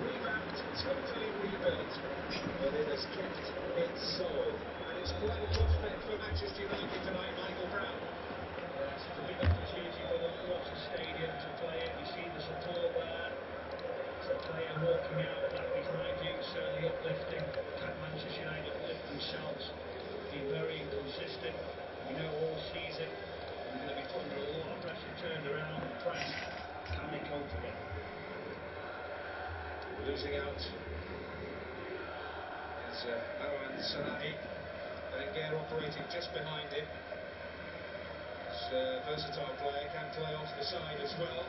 Revamped, totally rebuilt, but it has kept its soul. And it's quite a prospect for Manchester United tonight, Michael Brown. Yes, it's a big opportunity for them across the stadium to play it. You see the support there. It's a player walking out of that behind you, certainly uplifting. Can Manchester United uplift themselves? Been very inconsistent. We know all season they're going to be put under a lot of pressure, turned around, pressed. Can they cope again? Losing out is Marwan Sanadi. Wenger operating just behind him. He's a versatile player, can play off the side as well.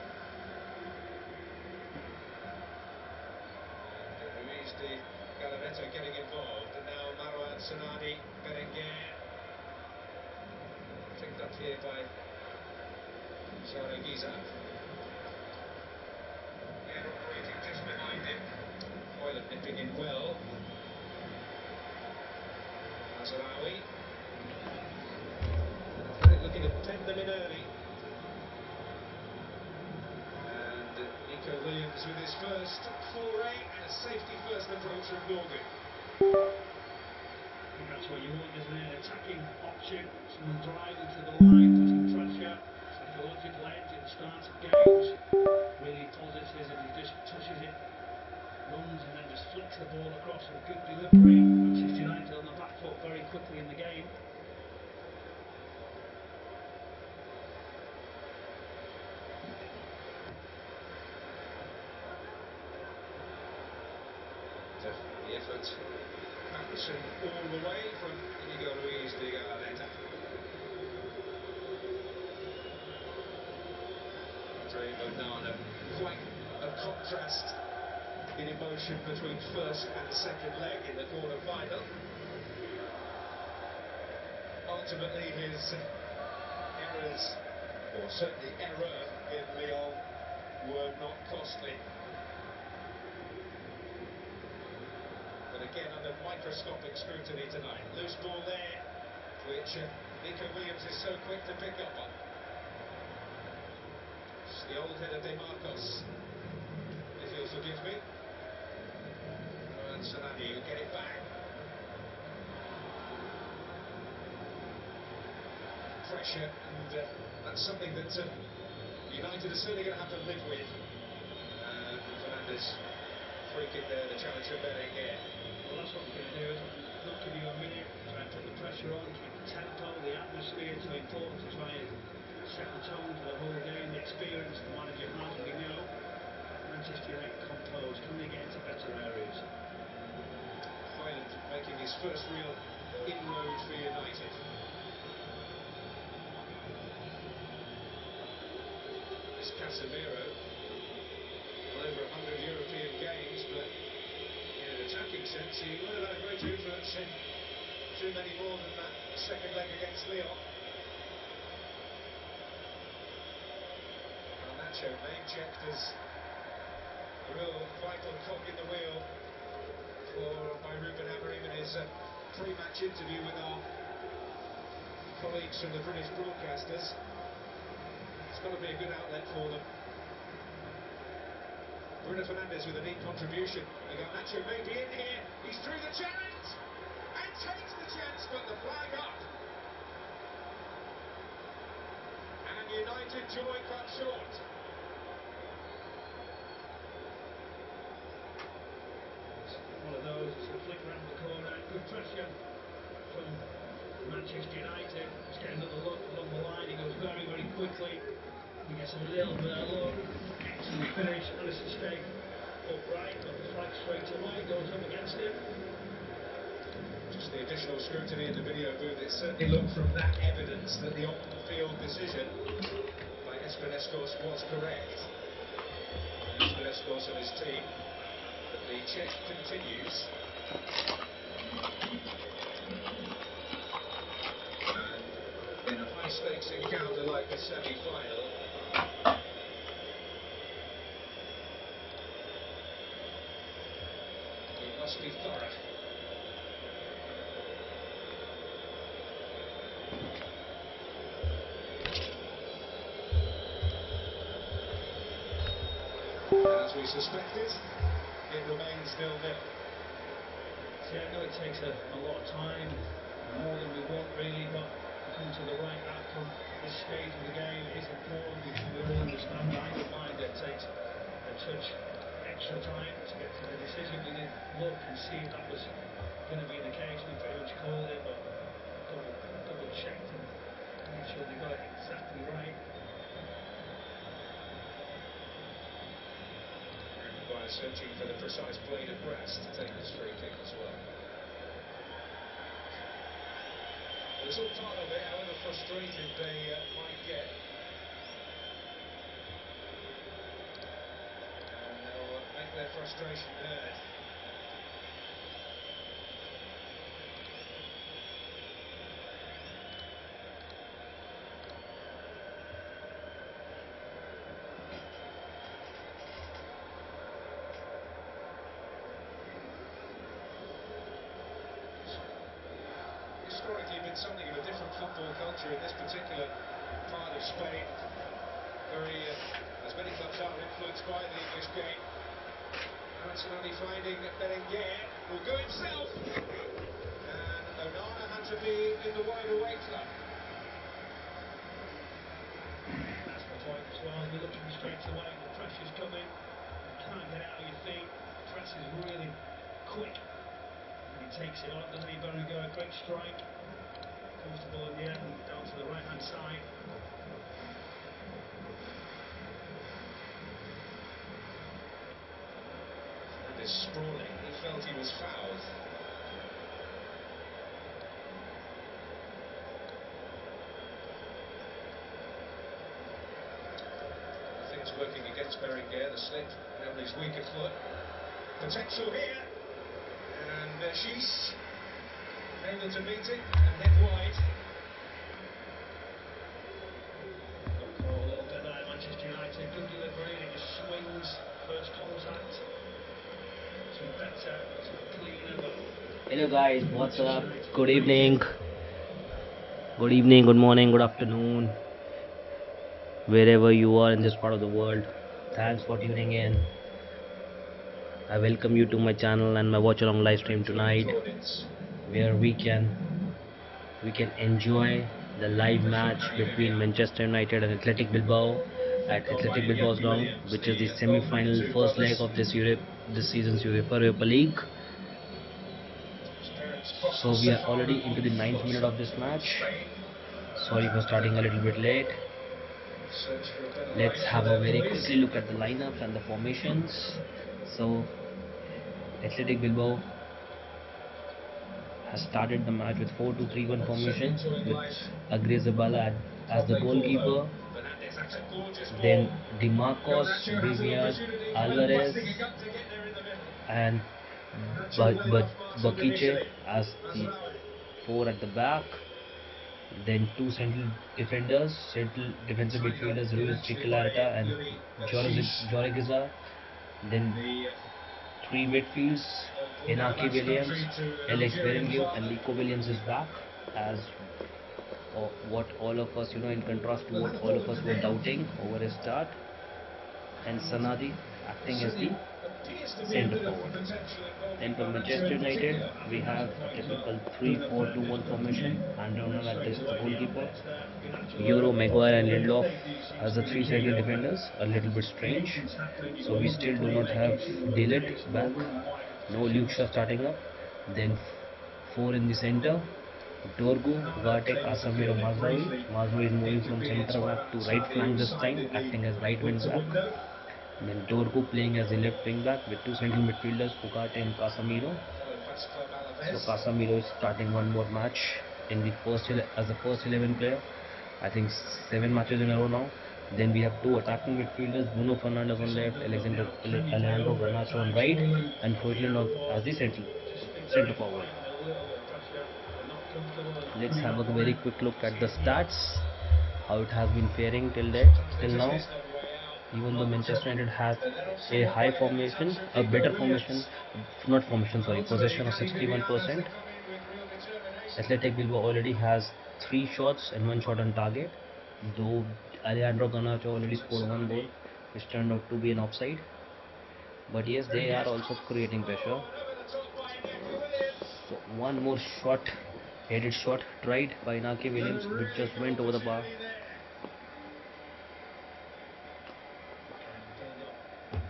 And Luis de Galarreta getting involved, and now Marwan Sanadi, Berenguer, picked up here by Zaragiza. Wenger operating just behind him. Hoyland nipping in well. Mazraoui. Looking to pen them in early. And Nico Williams with his first foray and a safety first approach from Norgard. I think that's what you want, isn't it? An attacking option, someone driving to the line, putting pressure, psychological edge at the start of games. Really positive if he just touches it, runs and then just flicks the ball across with good delivery. Manchester United on the back foot very quickly in the game. The effort, Patterson all the way from Inigo Luis de Galarreta. Andre Onana, quite a contrast in emotion between first and second leg in the quarter-final. Ultimately his errors, or certainly error in Lyon, were not costly. But again under microscopic scrutiny tonight. Loose ball there, which Nico Williams is so quick to pick up on. It's the old header De Marcos, if you'll forgive me. And Sanadi will get it back. Pressure, and that's something that United are certainly going to have to live with. And Fernandes, free kick there, the challenge from Berenguer. Well, that's what we're going to do, isn't it? Not give you a minute, try and put the pressure on, keep the tempo, the atmosphere. It's so important to try and set the tone for the whole game, the experience the manager has, we know. Manchester United composed, can they get into better areas? Hoyland making his first real inroad for United. It's Casemiro, well over 100 European games, but in an attacking sense he would have had a greater influence in too many more than that second leg against Lyon. Nacho name-checked as a real vital cog in the wheel by Ruben Amorim in his pre-match interview with our colleagues from the British broadcasters. It's got to be a good outlet for them. Bruno Fernandes with a neat contribution. Nacho may be in here. He's through the challenge and takes the chance, but the flag up. And United joy cut short. One of those, it's a flick around the corner, good pressure from Manchester United. Let's get another look along the line. He goes very, very quickly. He gets a little bit of look. Excellent finish. Alisson stayed upright, but the flag straight away goes up against him. Just the additional scrutiny in the video booth, it certainly looked from that evidence that the on-field decision by Espineskos was correct. Espineskos and his team. But the check continues. And in a high-stakes encounter like the semi-final, it must be thorough. And as we suspected, it remains 0-0. See, I know it takes a lot of time, more than we want really, but to come to the right outcome at this stage of the game is important. We all understand that. I don't mind that it takes a touch extra time to get to the decision. We did look and see if that was going to be the case. We pretty much called it, but double checked and made sure they got it exactly right. By searching for the precise blade of grass to take this free kick as well. It's all part of it, however frustrated they might get. And they'll make their frustration heard. Historically been something of a different football culture in this particular part of Spain. As many clubs are influenced by the English game. Now it's only finding Berenguer, will go himself. And Onana had to be in the wider weight club. That's the point as well. You're looking straight away, the pressure's coming. You can't get out of your feet. The press is really quick. And he takes it on, doesn't he, Berenguer? A great strike. Comfortable in the end, down to the right-hand side. Fernandes sprawling, he felt he was fouled. Things working against Berenguer, the slip on his weaker foot. Potential here. And she's able to meet it and hit wide. Got caught a little bit there, Manchester United. Good delivery, it just swings. First contact. Too better, too cleaner, but... Hello guys, what's up? Good evening. Good evening, good morning, good afternoon. Wherever you are in this part of the world, thanks for tuning in. I welcome you to my channel and my watch along live stream tonight, where we can enjoy the live match between Manchester United and Athletic Bilbao at Athletic Bilbao's ground, which is the semi-final first leg of this season's UEFA Europa League. So we are already into the 9th minute of this match. Sorry for starting a little bit late. Let's have a very quickly look at the lineups and the formations. So Athletic Bilbao has started the match with 4-2-3-1 formation with Agrizabala as the goalkeeper. Then Dimarcos, Vivian, Alvarez and Bakiche as the four at the back. Then two central defensive midfielders, Ruiz Ficalarta and Jorgiza. Then three midfields, Inaki Williams, Alex Berenguer and Nico Williams is back as what all of us, in contrast to what all of us were doubting over his start. And Sanadi acting as the centre forward. Then for Manchester United, we have a typical 3-4-2-1 formation. Andre Onana as the goalkeeper. Euro, Maguire and Lindelof as the three central defenders. A little bit strange. So we still do not have Dillet back. No Luke Shaw starting up. Then four in the centre. Dorgu, Ugarte, Casemiro, Mazraoui. Mazraoui is moving from centre back to right flank this time, acting as right wing back. And then Dorgu playing as the left wing back with two central midfielders, Ugarte and Casemiro. So Casemiro is starting one more match in the as the first 11 player. I think 7 matches in a row now. Then we have two attacking midfielders, Bruno Fernandes on left, Alejandro Garnacho on right, and Højlund as the centre forward. Let's have a very quick look at the stats, how it has been faring till now. Even though Manchester United has a high formation, a better formation, not formation, sorry, possession of 61%. Athletic Bilbao already has 3 shots and 1 shot on target, though Alejandro Garnacho already scored 1 goal, which turned out to be an offside. But yes, they are also creating pressure. Oh, and over the top by Inaki Williams. So one more shot, headed shot tried by Inaki Could Williams, which really just good went over the bar. opportunity there. And look,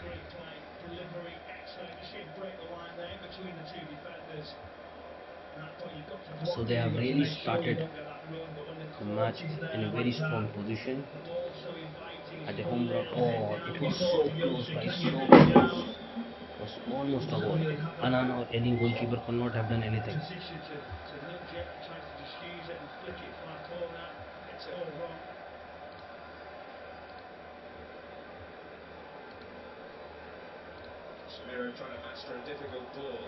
great play, delivery, excellent. You see him break the line there in between the two defenders. But you've got to block So they it, have you've got to really make sure you started don't get that run. But when the the court match is in a there very like strong that, position the ball's so inviting, at it's the a home good ground. little head Oh, down. it You was thought so the close, youngster, guys, can you so bring it close. down? It was almost a Doesn't goal. really have that Annan or any goalkeeper could not have done anything. position to nudge it, and tries to just use it and flick it far corner. Gets it all wrong. Samiro trying to master a difficult ball.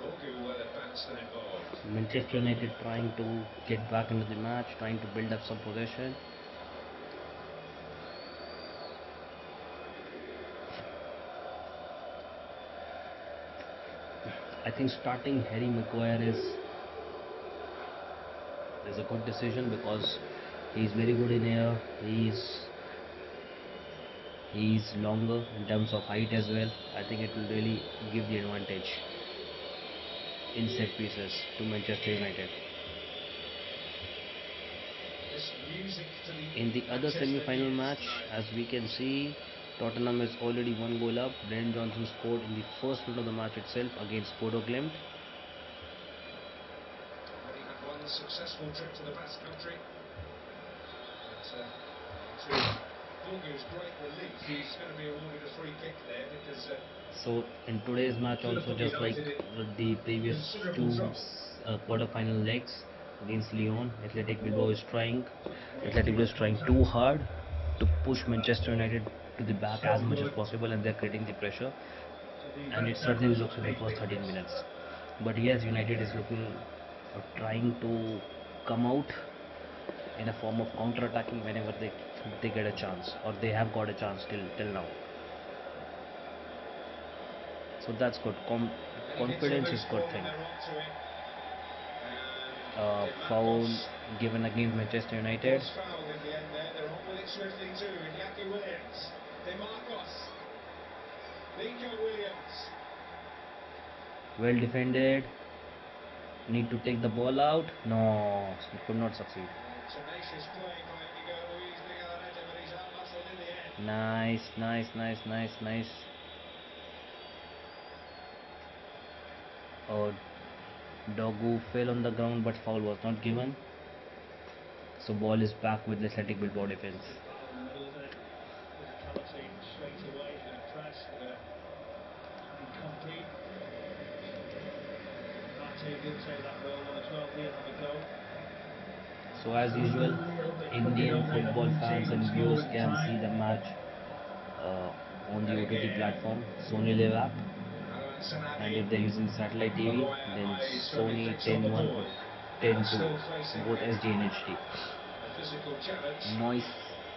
Bogu well advanced and involved. Manchester United trying to get back into the match, trying to build up some possession. I think starting Harry Maguire is a good decision because he's very good in air. He's longer in terms of height as well. I think it will really give the advantage in set pieces to Manchester United. This music to the In the other Manchester semi-final ears match, tonight. as we can see, Tottenham is already one goal up. Brennan Johnson scored in the first minute of the match itself against Bodo Glimt. Already had one successful trip to the Basque Country. But to Bogu's great relief, he's going to be awarded a free kick there because So in today's match also, just like the previous two quarter-final legs against Lyon, Athletic Bilbao is trying too hard to push Manchester United to the back as much as possible, and they're creating the pressure. And it certainly looks in the first 13 minutes. But yes, United is looking trying to come out in a form of counter-attacking whenever they get a chance, or they have got a chance till now. So that's good. and he hits a Confidence is loose good ball thing. and they're onto it. And Foul Marcos given against Manchester United. was fouled in the end there. They're on with it swiftly too. Iñaki Williams, Marcos, Nico Williams. Well defended. Need to take the ball out. No, could not succeed. Tenacious play by Inigo Luis Galarreta, but he's out-muscled in the end. Nice. Oh, Dogu fell on the ground, but foul was not given. So ball is back with the Athletic Bilbao defense. Bilbao in the middle, isn't it? Physicality straight away. They're going to press. They're going to be concrete. Mate did take that ball on as well. He'll have a go. So as usual, Indian football fans and viewers can see the match on the OTT platform, Sony Live app, Alan and Sanabi. if they're using satellite TV, then Eyes going to be Sony fixed on the 10.1 or ball. And 10.2, still facing both SD and HD. a physical challenge. Noise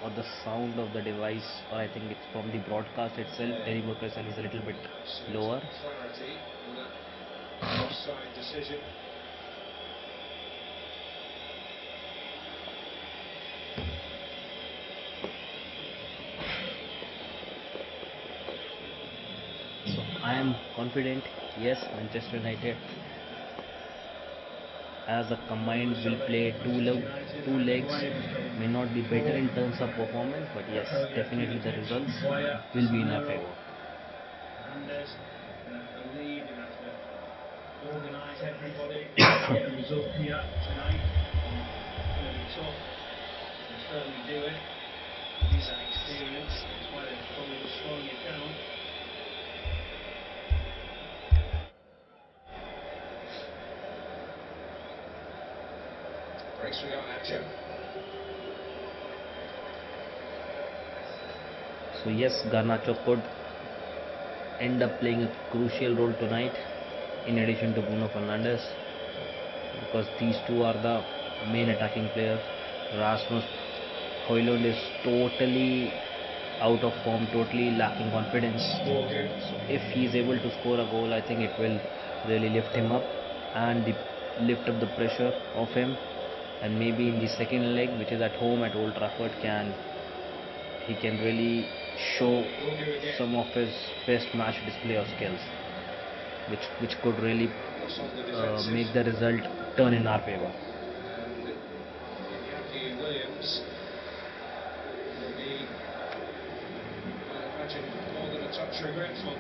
or the sound of the device, or I think it's from the broadcast itself, Terry itself is a little bit Absolute lower. clarity with that offside decision. So I am confident, yes, Manchester United as a combined will play two legs, may not be better in terms of performance, but yes, definitely the results will be in our favor. Hernandez going to have to lead, they're going to have to organise everybody to get a result here tonight. It's going to be tough. They'll certainly do it. They need that experience. That's why they're probably slowing it down. Breaks for Garnacho. So yes, Garnacho could end up playing a crucial role tonight in addition to Bruno Fernandes, because these two are the main attacking players. Rasmus Højlund is totally out of form, totally lacking confidence. Bogu. So if he is able to score a goal, I think it will really lift him up and lift up the pressure of him. And maybe in the second leg, which is at home at Old Trafford, he can really show Will do again. some of his best match display of skills, which could really Focus on the defensive. make the result turn in our favor. And Iñaki Williams will be, I imagine, more than a touch regretful.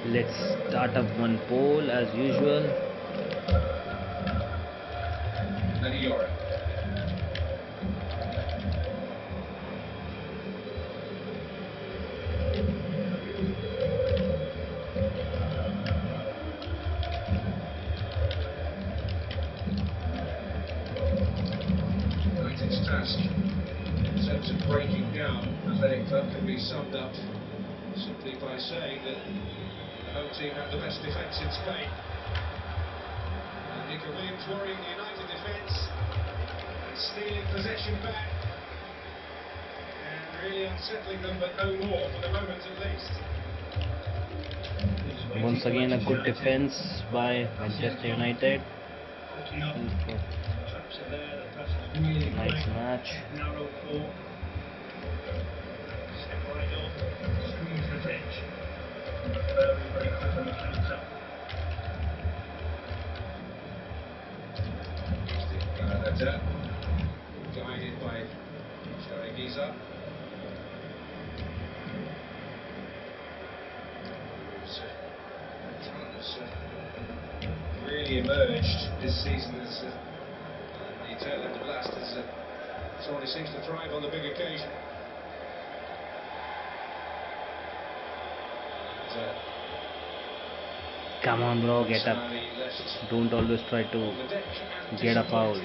Let's start up one poll as usual. Lenny Yora. United's task in terms of breaking down athletic club can be summed up simply by saying that the home team have the best defence in Spain. And Nico Williams worrying the United defence, stealing possession back, and really unsettling them, but no more for the moment at least. Once again, a good defense by Manchester United. Traps are there, the press is really Nice quick. match. Narrow court. Step right up, squeeze the pitch. Very, very quick on the counter. Guided by Giza. Talent has really emerged this season as the tail end of last as someone who seems to thrive on the big occasion. And, Come on, bro, get up. Don't always try to get a foul.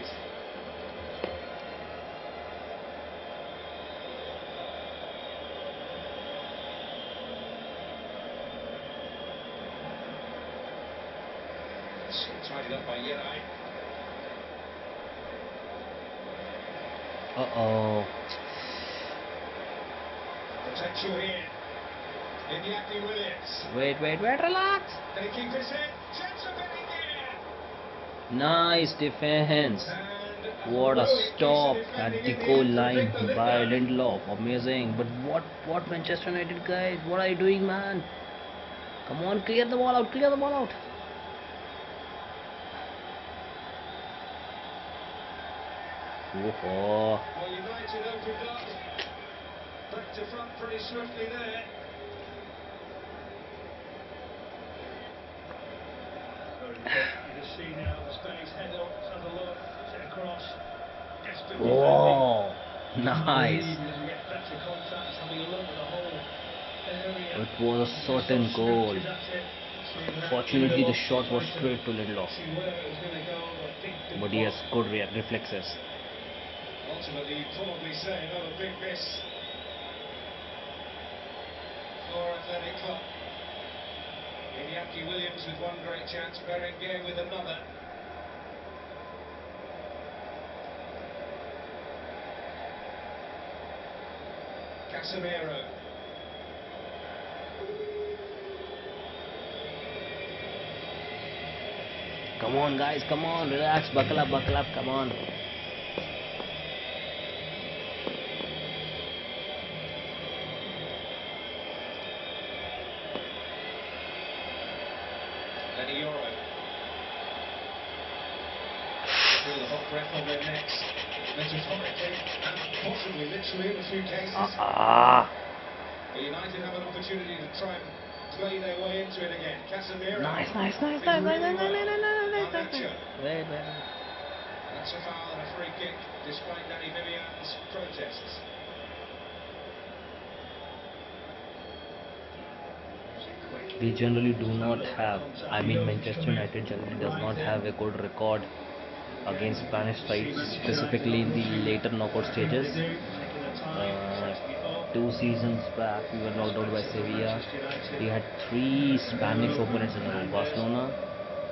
Tidied up by Yerai. Uh-oh. Potential here. Iñaki Williams. Wait, relax. Can he keep this in? Chance of getting here. Nice defense. What a stop at the goal line by Lindelof. Amazing. But what Manchester United guys? What are you doing, man? Come on, clear the ball out. Clear the ball out. Well, United opened up. Back to front pretty swiftly there. Very quick. You can see now the space, head up, let's have a look, sit across. Desperately Whoa, defending. nice. As we get better contact, having a look at the whole area. It was a certain goal. Fortunately, the shot was straight to Lindelof. But he has good reflexes. Ultimately, you'd probably say another big miss for Athletic Club. Iñaki Williams with one great chance, Berenguer with another. Casemiro. Come on, guys, come on, relax, buckle up, come on. Lenny Yora. Feel the hot breath on their necks, metaphorically and possibly literally in a few cases. But United have an opportunity to try and play their way into it again. Casemiro. Nice. Wait. That's a foul and a free kick, despite Danny Vivian's protests. We generally do not have, Manchester United generally does not have a good record against Spanish sides, specifically in the later knockout stages. 2 seasons back, we were knocked out by Sevilla. We had 3 Spanish opponents in a row: Barcelona,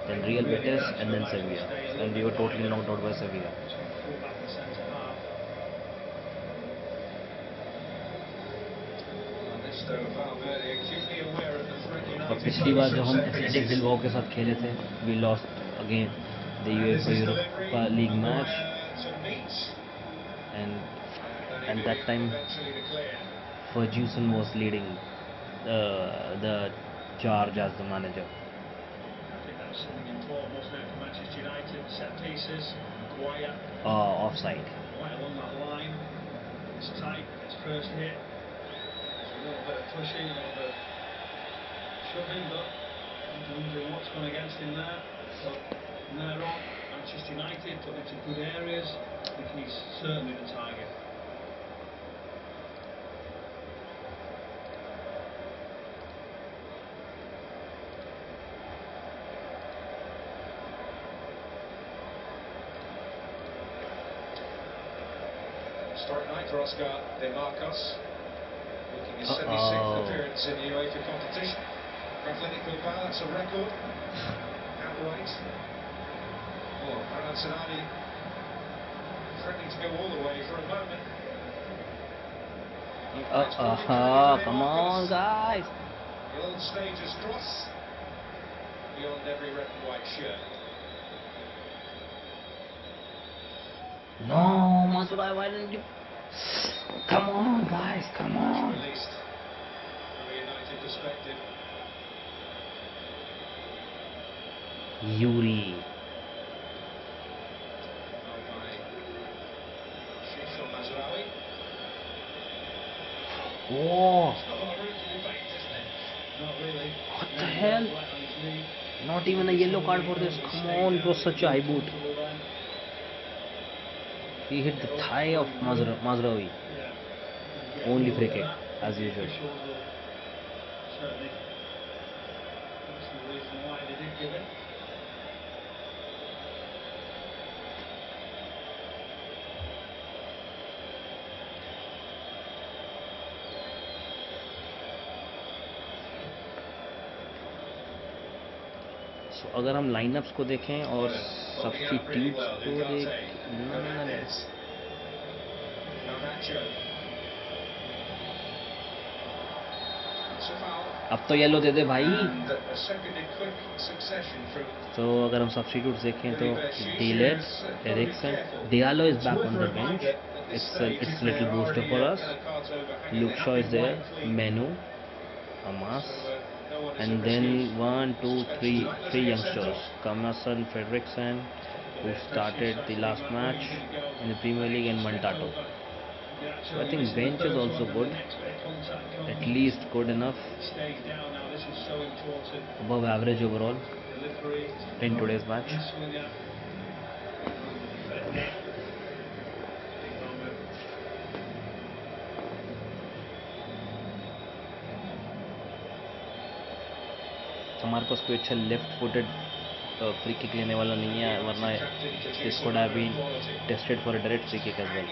then Real Betis, and then Sevilla. And we were totally knocked out by Sevilla. और पिछली बार जब हम athletic Bilbao के साथ खेले थे, we lost again the UEFA Europa League match, and that time Ferguson was leading the charge as the manager. I think that was something important, wasn't it, for Manchester United? Set pieces, Maguire. Offside. Right along that line. It's tight, gets first hit. There's a little bit of pushing, a little bit of shoving, but I'm wondering what's gone against him there. But from there on, Manchester United got into good areas. I think he's certainly the target. Historic night for Oscar De Marcos, making his 76th appearance in the UEFA competition. For Athletic Bilbao, that's a record. Outright. Oh, Baranzanali threatening to go all the way for a moment. Come on, guys. The old stager's cross beyond every red and white shirt. No, Mazura, why didn't you? Come on, guys, come on. Released from a United perspective. Yuri. Held by Shishon Mazraoui. Oh, It's not a lot of room for debate, isn't it? Not really. what the hell? Right on his knee. Not even a yellow card for this. Come on, it was such a high boot. He hit the thigh of Mazraoui. Yeah. Only free kick, as The usual. officials will certainly that's the reason why they did give it. So, अगर हम line-ups को देखें और substitutes को अब तो yellow दे दे भाई. तो अगर हम सब्स्टिट्यूट्स देखें तो De Ligt, Eriksen, Diallo is back on the bench. It's little booster for us. Luke Shaw is there, Menu, Amas, and then 1, 2, 3 youngsters, Kamasan, Fredrickson, who started the last match in the Premier League, and Mantato. So I think bench is also good, at least good enough, above average overall in today's match. हमारे पास कोई अच्छा left footed free kick लेने वाला नहीं है, वरना this could have been tested for a direct free kick as well.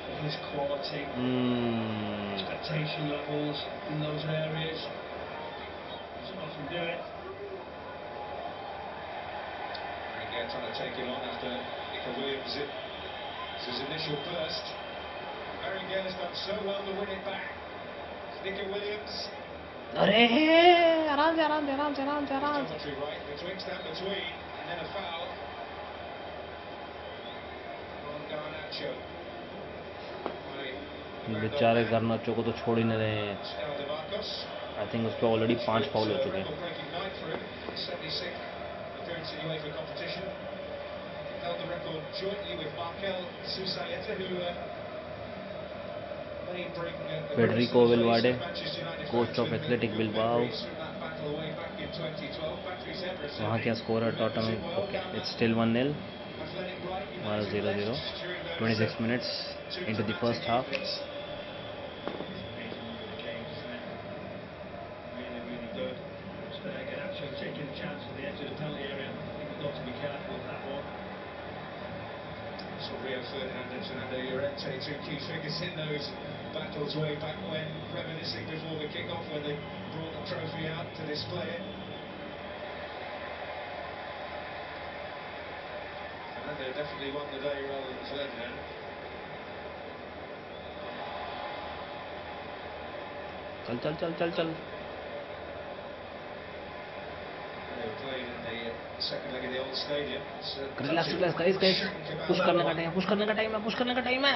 For his quality, expectation levels in those areas, doesn't often do it. Trying to take it on after Nico Williams' his initial burst. Berringier's done so well to win it back. Nico Williams. अरे आराम से आराम से आराम से आराम से आराम से. Right betwixt and between, and then a foul on Garnacho. बेचारे गार्नाचो को तो छोड़ ही नहीं रहे हैं. आई थिंक उस पर ऑलरेडी 5 फाउल हो चुके हैं. Appearance in UEFA competition. Held the record jointly with Markel Susaeta, who may bring Federico Valverde, coach of Athletic Bilbao. वहाँ क्या स्कोर है total? Okay, it's still 1-0. 0-0. 26 minutes into the first half. Really good. Garnacho taking a chance at the edge of the penalty area. I think we've got to be careful with that one. Rio Ferdinand and Fernando Llorente, two key figures in those battles way back when, reminiscing before the kick-off when they brought the trophy out to display it. Fernando definitely won the day rather than Ferdinand. चल They were playing in the second leg of the old stadium. Relax guys push करने का time है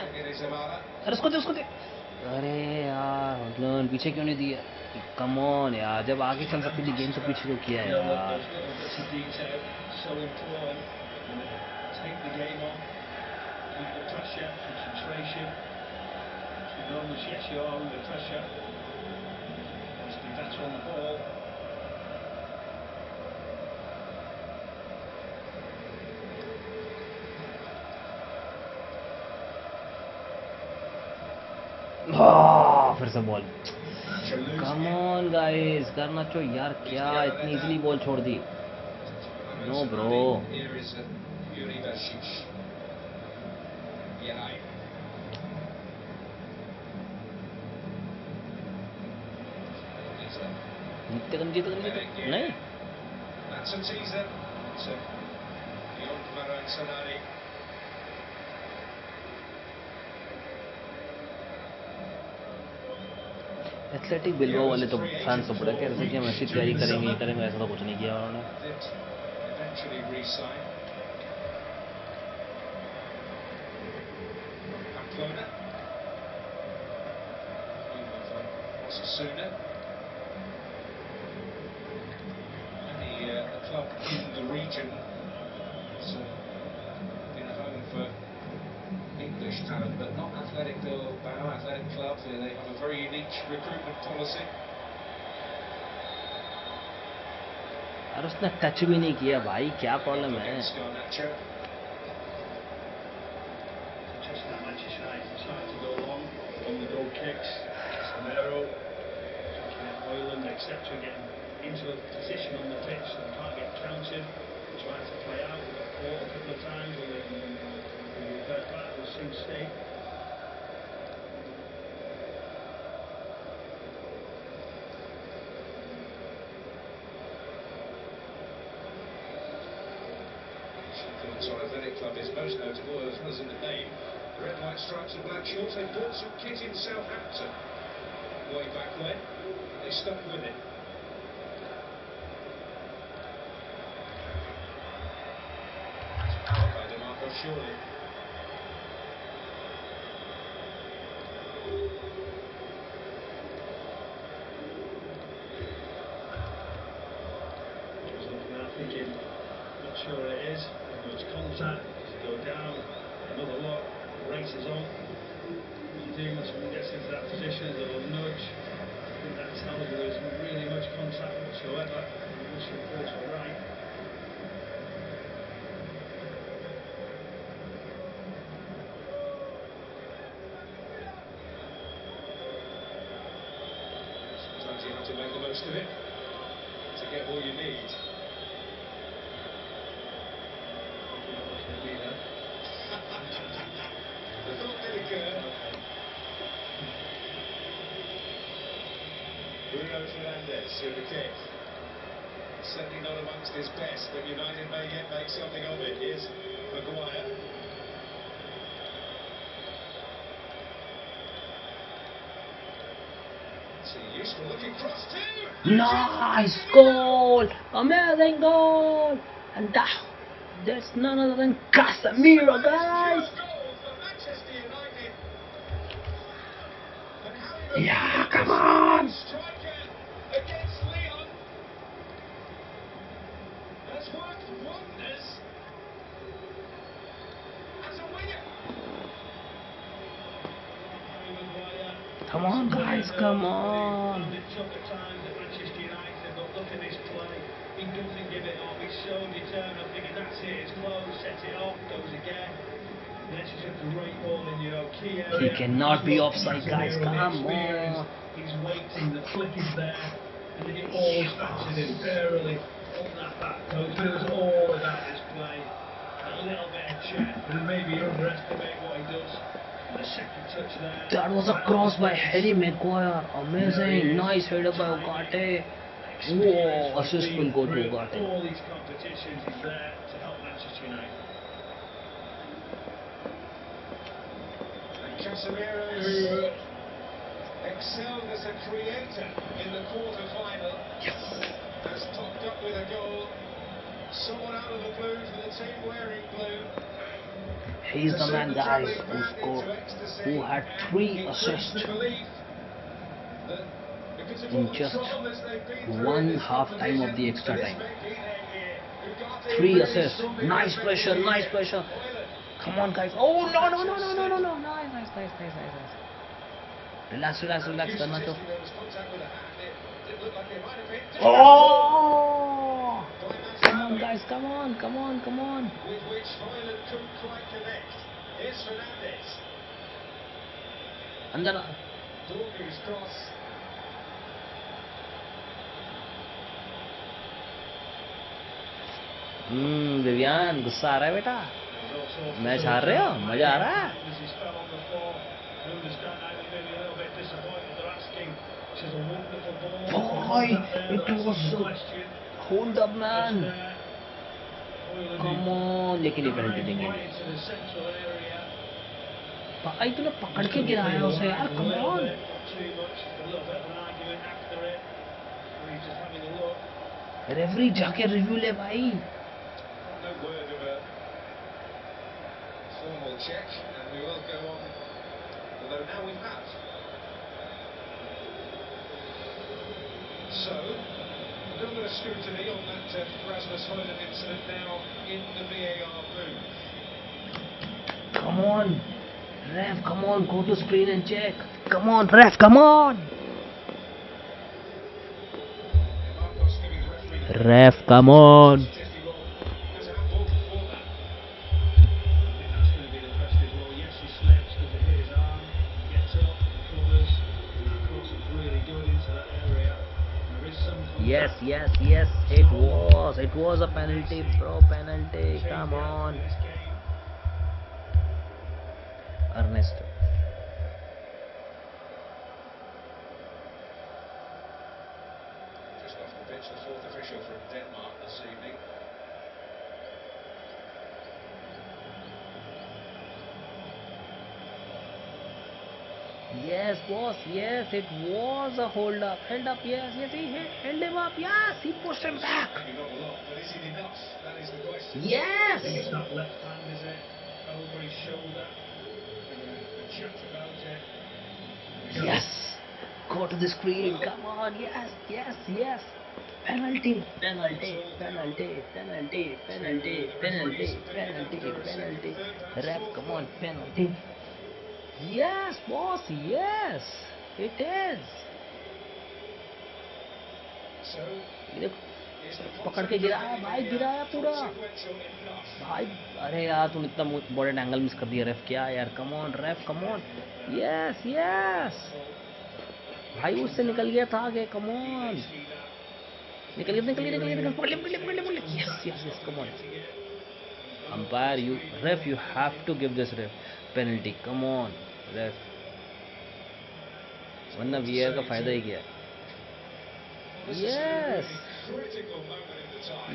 अरे उसको दे अरे यार Holland पीछे क्यों नहीं दिया कम ऑन यार जब आगे चल सकती थी गेम तो पीछे क्यों किया यार Take the game on, keep the pressure, concentration. Enormous, yes, you are under pressure. Let's be better on the ball. फिर से बॉल कम ऑन गाइस करना चाहिए यार क्या इतनी इजीली बॉल छोड़ दी नो ब्रो जीत नहीं एथलेटिक बिल्बाओ वाले तो फैंस तो बड़ा कह रहे थे कि हम ऐसी तैयारी करेंगे ये करेंगे ऐसा तो कुछ नहीं किया उन्होंने The club in the region has been a home for English talent, but not Athletic Bilbao, Athletic Club. They have a very unique recruitment policy. और उसने टच भी नहीं किया भाई क्या प्रॉब्लम है Just that Manchester United decide to go long on the goal kicks. Casemiro taking it Hoyland, etc. Getting into a position on the pitch so they can't get countered. Trying to play out, they got caught a couple of times when they revert back. We'll soon see. Athletic Club is most notable, as well as in the name. Red and white stripes and black shorts. They bought some kit in Southampton way back when. They stuck with it. Powered by DeMarco, surely. Just looking at thinking, not sure it is. Not much contact. Does it go down? Another look. Races on. What you do once someone gets into that position is a little nudge. I think that tells you there isn't really much contact whatsoever. Once the reports are right. Sometimes you have to make the most of it to get all you need. You're not looking at me there. The thought did occur. Okay. Bruno Fernandes with the kick. Certainly not amongst his best, but United may yet make something of it. Here's Maguire. It's a useful looking cross too. Nice goal! Amazing goal! And that's none other than Casemiro, guys! Yeah, come on! Against Leon has worked wonders as a winger. Come on, guys, come on! Found it tough at times at Manchester United, but look at this play. He doesn't give it up. He's so determined. I'm thinking that's it. It's close. Sets it off. Goes again. This is a great ball in your key area. He cannot be offside, guys. Come on! He's waiting. The flick is there, and it all starts with him early on that back post. It was all about this play. At little bit of chat and maybe underestimate what he does. And the second touch there. That was a cross by Harry Maguire. Amazing. Nice header by Ugarte. Whoa, assist will go to Ugarte. All these competitions, he's there to help Manchester United. And Casemiro, who excelled as a creator in the quarter-final, has topped up with a goal. Someone out of the blue for the team wearing blue. He's the man, guys, who scored, who had 3 assists in just 1 half time of the extra time. 3 assists. Nice pressure, nice pressure. Come on, guys. Oh, no, no, no, no, no, no, no. Nice, nice, nice, nice, nice, nice. Relax, relax, relax. Garnacho. Oh! Come on, guys. Come on, come on, come on. With which Hoyland couldn't quite connect. Here's Fernandes. Andar. Dorgu's cross. Vivian गुस्सा आ रहा है बेटा match हार रहे हो मजा आ रहा है Boy, it was hold up man come on लेकिन ये पेनल्टी देंगे भाई तूने पकड़ के गिराया उसे यार come on रेफरी जाके रिव्यू ले भाई No word of a formal check, and we will go on. Although now we have. So, a little bit of scrutiny on that Rasmus Hoyland incident now in the VAR booth. Come on, ref, come on, go to screen and check. Come on, ref, come on. Ref, come on. Yes, yes, yes, it was a penalty, bro, penalty, come on. Ernesto. Just off the pitch, the fourth official from Denmark this evening. Yes, boss, yes, it was a hold up, held up, yes, yes, he held him up, yes, he pushed him back. Maybe not a lot, but is it enough? That is the question. Yes! I think it's that left hand, is it? Over his shoulder. A chat about it. Yes! Go to the screen, come on, yes, yes, yes. Penalty, penalty, penalty, penalty, penalty, penalty, penalty, penalty. Ref, come on, penalty. Yes, boss, yes, it is. So, ये पकड़ के गिराया भाई गिराया पूरा भाई अरे यार तूने इतना बड़े एंगल मिस कर दिया रेफ क्या यार कम on ref come on yes yes भाई उससे निकल गया था आगे कम ऑन निकल गया निकल गया निकल गया पकड़ ले पकड़ ले पकड़ ले पकड़ ले yes yes yes come on umpire you ref you have to give this ref penalty come on ref वरना वीआर का फायदा ही क्या है Yes.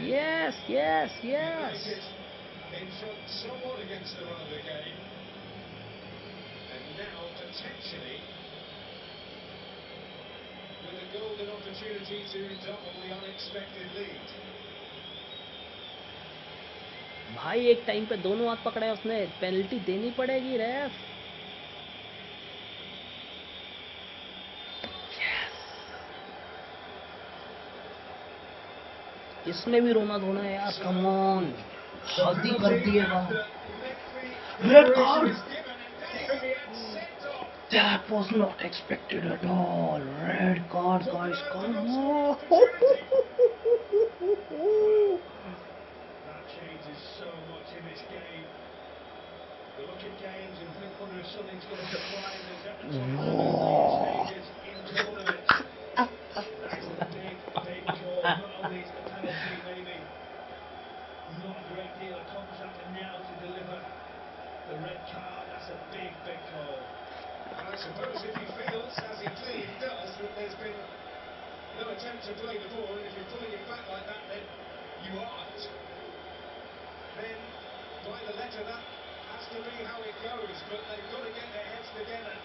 Yes, yes, yes. In front somewhat against the run of the game. And now potentially with a golden opportunity to double the unexpected lead. भाई एक time पे दोनों हाथ पकड़े उसने पेनल्टी देनी पड़ेगी रेफ इसमें भी रोना धोना है यार कम ऑन हद ही कर दिया red card that was not expected at all red card guys come on That changes so much in this game. You look at games and think wonder if something's going to surprise us at the top of the stages in tournaments. It's a big call. Not only is the penalty maybe not a great deal of contact, and now a big, big goal. And I suppose if he feels, as he clearly does, that there's been no attempt to play the ball, and if you're pulling it back like that, then you aren't, then by the letter that has to be how it goes. But they've got to get their heads together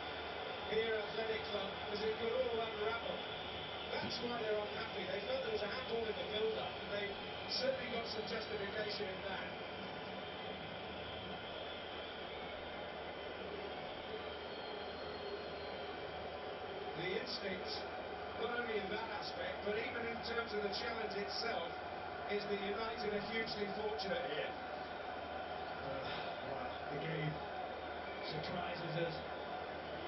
here, Athletic Club, because it could all unravel. That's why they're unhappy. They felt there was a handball in the build-up, and they've certainly got some justification in that. The instinct, not only in that aspect, but even in terms of the challenge itself, is that United are hugely fortunate here. Well, the game surprises us.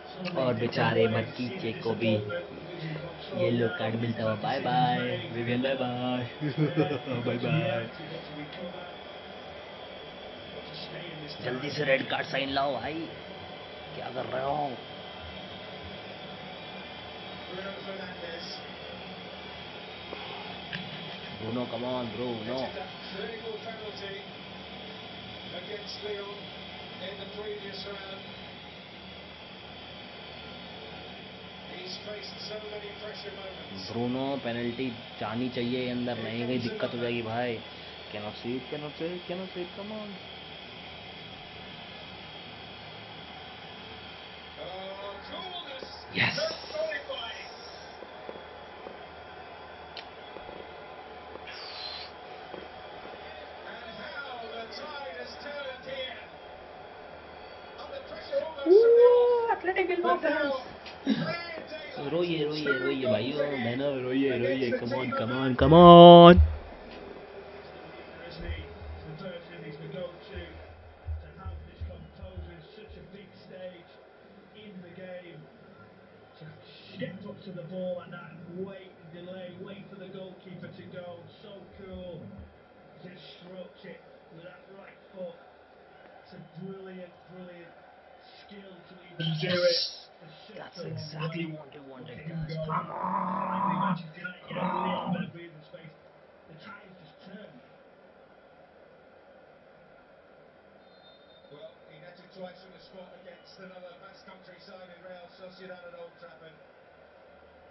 So और many different बेचारे ways. You see भतीजे the को भी disappointment, losing control yellow now, card मिलता हुआ bad by decisions by made. Vivian by by You've by got to by react, you've got to recover, you've got to stay in this जल्दी tie. से red card sign लाओ भाई क्या कर रहे हो Bruno Fernandes Bruno come on Bruno committed that critical penalty against Lyon in the previous round. He's faced so many pressure moments. Bruno penalty जानी चाहिए अंदर Here नहीं गई comes दिक्कत हो another. जाएगी भाई can see come on Oh, coolness yes personified. And how the tide has turned here. Under pressure almost from the off. Athletic Bilbao But now, fans clear daylight. Two रोइए goals भाइयों again बहनों against the come team on of come on come Anfield. On He's the leader, isn't he? He's the person, he's the go-to. To have this composure in such a big stage in the game, to step up to the ball and that wait and delay, wait for the goalkeeper to go. So cool. Just strokes it with that right foot. It's a brilliant, brilliant skill to even do it Yes, for such that's a long exactly way. what I Look wanted, at him guys. go. Come Finally, on. Manchester United get a little bit of breathing space. The tide's just turned. Well, he netted twice from the spot against another Basque Country side in Real Sociedad at Old Trafford.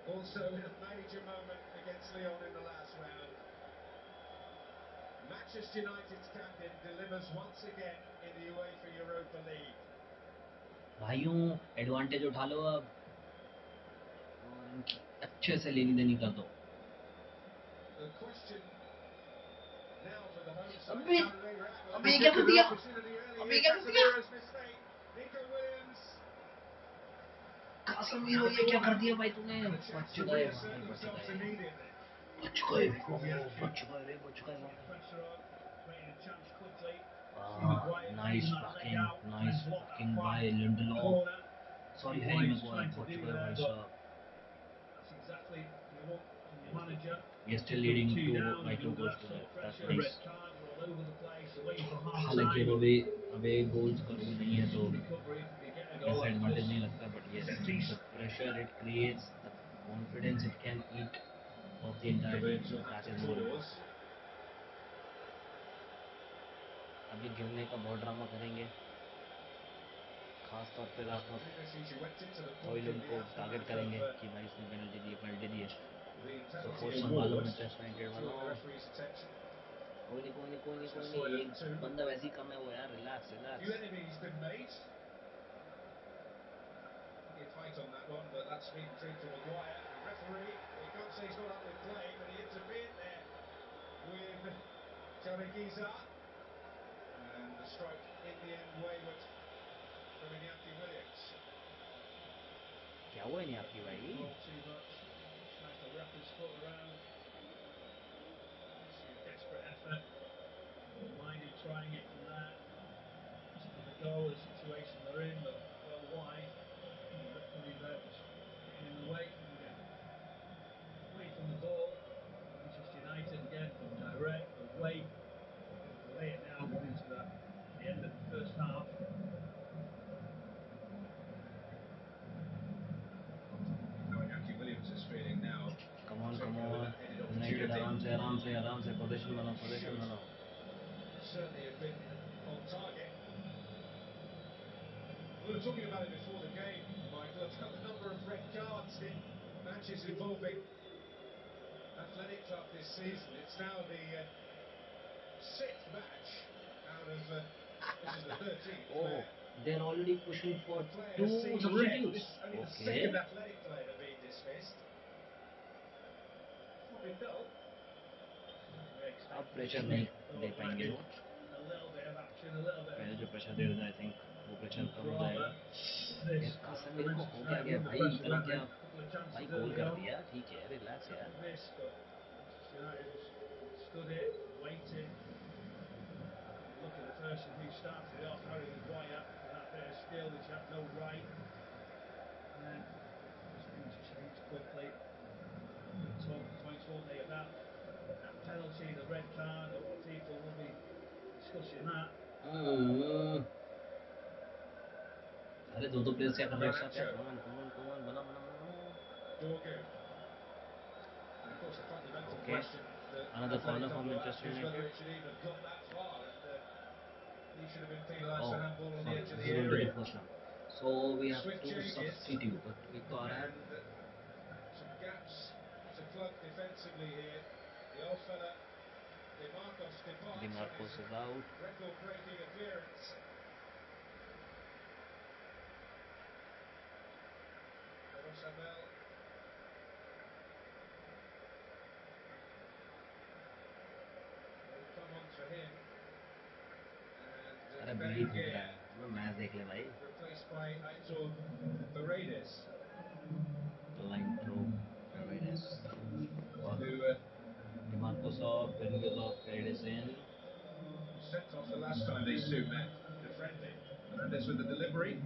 Also in a major moment against Lyon in the last round. Manchester United's captain delivers once again in the UEFA Europa League. भाइयों advantage उठा लो अब और इनकी अच्छे से लेनी देनी कर दो The question now for the home side is अबे how do they react? Well, अबे they've ये been क्या given कर an दिया opportunity early अबे here. ये क्या कर दिया Casemiro's mistake. Nico Williams कासमीरो ये क्या कर दिया भाई तूने had a chance बच to गए reassert भाई themselves immediately. बच गए Very good reaction. बच गए Putting भाई pressure on, creating a chance quickly. See Maguire nice cleaning that leg out, trying to block that fucking pass by into the Lindelof corner. See sorry what Harry he's Maguire trying to बच do गए there, भाई but साहब that's exactly what you want from your manager. we are Once still you've gone leading two two down by and two under goals that to sort nil of that's pressure, red nice cards are all over the place, away for half हालांकि time, अब and away goals का rule नहीं है तो easy recovery if they get a goal ऐसा after advantage this नहीं लगता but yes set piece. The pressure it creates the confidence it can eat of the entire team Williams so will have that to is more pause. important अब ये गिरने का बहुत drama करेंगे खास तौर पे लास्ट में Vinicius, who went into the point oil in the उनको टारगेट aftermath of करेंगे कि भाई इसने पेनल्टी दी है the तो penalty फोर्स संभालो award, मैनचेस्टर यूनाइटेड drawn वालों the referee's attention. कोई Manchester नहीं United एक 2. बंदा वैसे ही कम है वो यार relax Few relax enemies been made. Plenty of fight on that one, but that's been retrieved from Maguire. The referee, well, you can't say he's not up with play, but he interfered there with Jarigiza. And the strike in the end wayward from Iñaki Williams. क्या हुआ नहीं आपकी Don't भाई involve too much. Tries to wrap his foot around. You see a desperate effort. Don't mind him trying it from there. Just have a go at the situation they're in, but well wide. And the referee there just getting in the way. And again, away from the ball. Manchester United again going direct, away. They'll delay it now, going into the end of the first half. How Iñaki Williams is feeling now, come on particularly with that headed United opportunity. आराम से position Should बनाओ certainly have been on target. We were talking about it before the game, Michael, about the number of red cards in matches involving Athletic Club this season. It's now the sixth match out of, this is the 13th, Oh, where they're already pushing for a player has two seen red. This substitutes. is only the Okay. second Athletic player being dismissed. Not been dull. We अब expected pressure to नहीं thought they it might पाएंगे be वो. a little bit of action, a little bit of पहले जो pressure दे रहे थे, I think वो pressure कम हो drama. जाएगा. This यार कासम for गिल को Manchester हो क्या United गया under भाई, pressure, इतना weren't they? क्या A couple of भाई, chances गोल early कर on, दिया, ठीक है, रिलैक्स couple यार. missed, but Manchester United just stood it, waited. You look at the person who started it off, Harry Maguire, with that bit of skill which he had no right, and then just things changed quickly. Big talking points, won't they, about that penalty, the red card. A lot of people will be discussing that. अरे दो players क्या कर रहे हैं एक साथ यार. Garnacho, कमान बना बना बना. Dorgu. And of course, the fundamental Okay. question that Another Athletic corner Club for will ask Manchester is whether United. it should even got that far, and he should have been penalised for Oh, handball on the sorry, edge of this the is only area. the first one. So we have Swift two changes substitute. एक तो आ रहा है and some gaps to plug defensively here. The old fella, DeMarcos, departs from his Dimarcos is out. record-breaking appearance. Rosabel. Will come on for him. अरे And बिल्ली भूख रहा Berenguer, है. मैं मैच देख ले भाई. replaced by Aitor Paredes. Line throw. Paredes. Wow. Who Dimarcos off. Berenguer off. Paredes in. was sent off the last time these two met in a friendly. Fernandes with the delivery.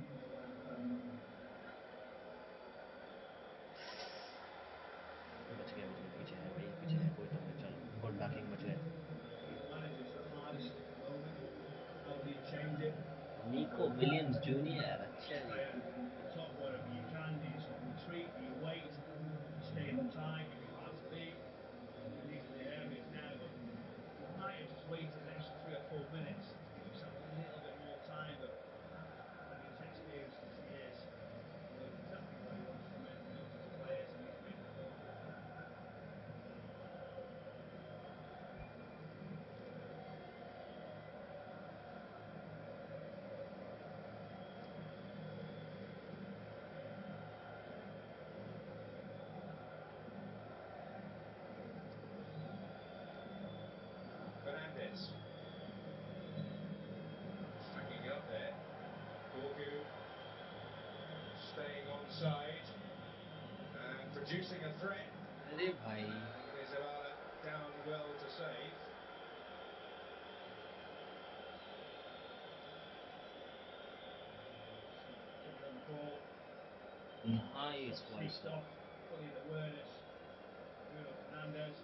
बच गए पीछे है भाई, पीछे है कोई तो. चलो गुड बैकिंग, बच गए. Being a manager is the hardest at the moment. How do you change it? Nico Williams Junior, अच्छा Try जी. and top wherever you can. Do you sort of retreat? Do you wait? Do you stay in the tie? Can be hard to beat. I mean, these are the areas now, but he might have just waited an extra 3 or 4 minutes to give himself a little bit more time. But I mean, as experienced as he is, he knows exactly what he wants from it. He knows his players, and he's made the call. Fernandes. Stacking up there. Dorgu staying onside and producing a threat. अरे भाई. And Zabala down well to save. Quickly on the ball. Nice voice. Sneaked off. Brilliant awareness. Bruno Fernandes.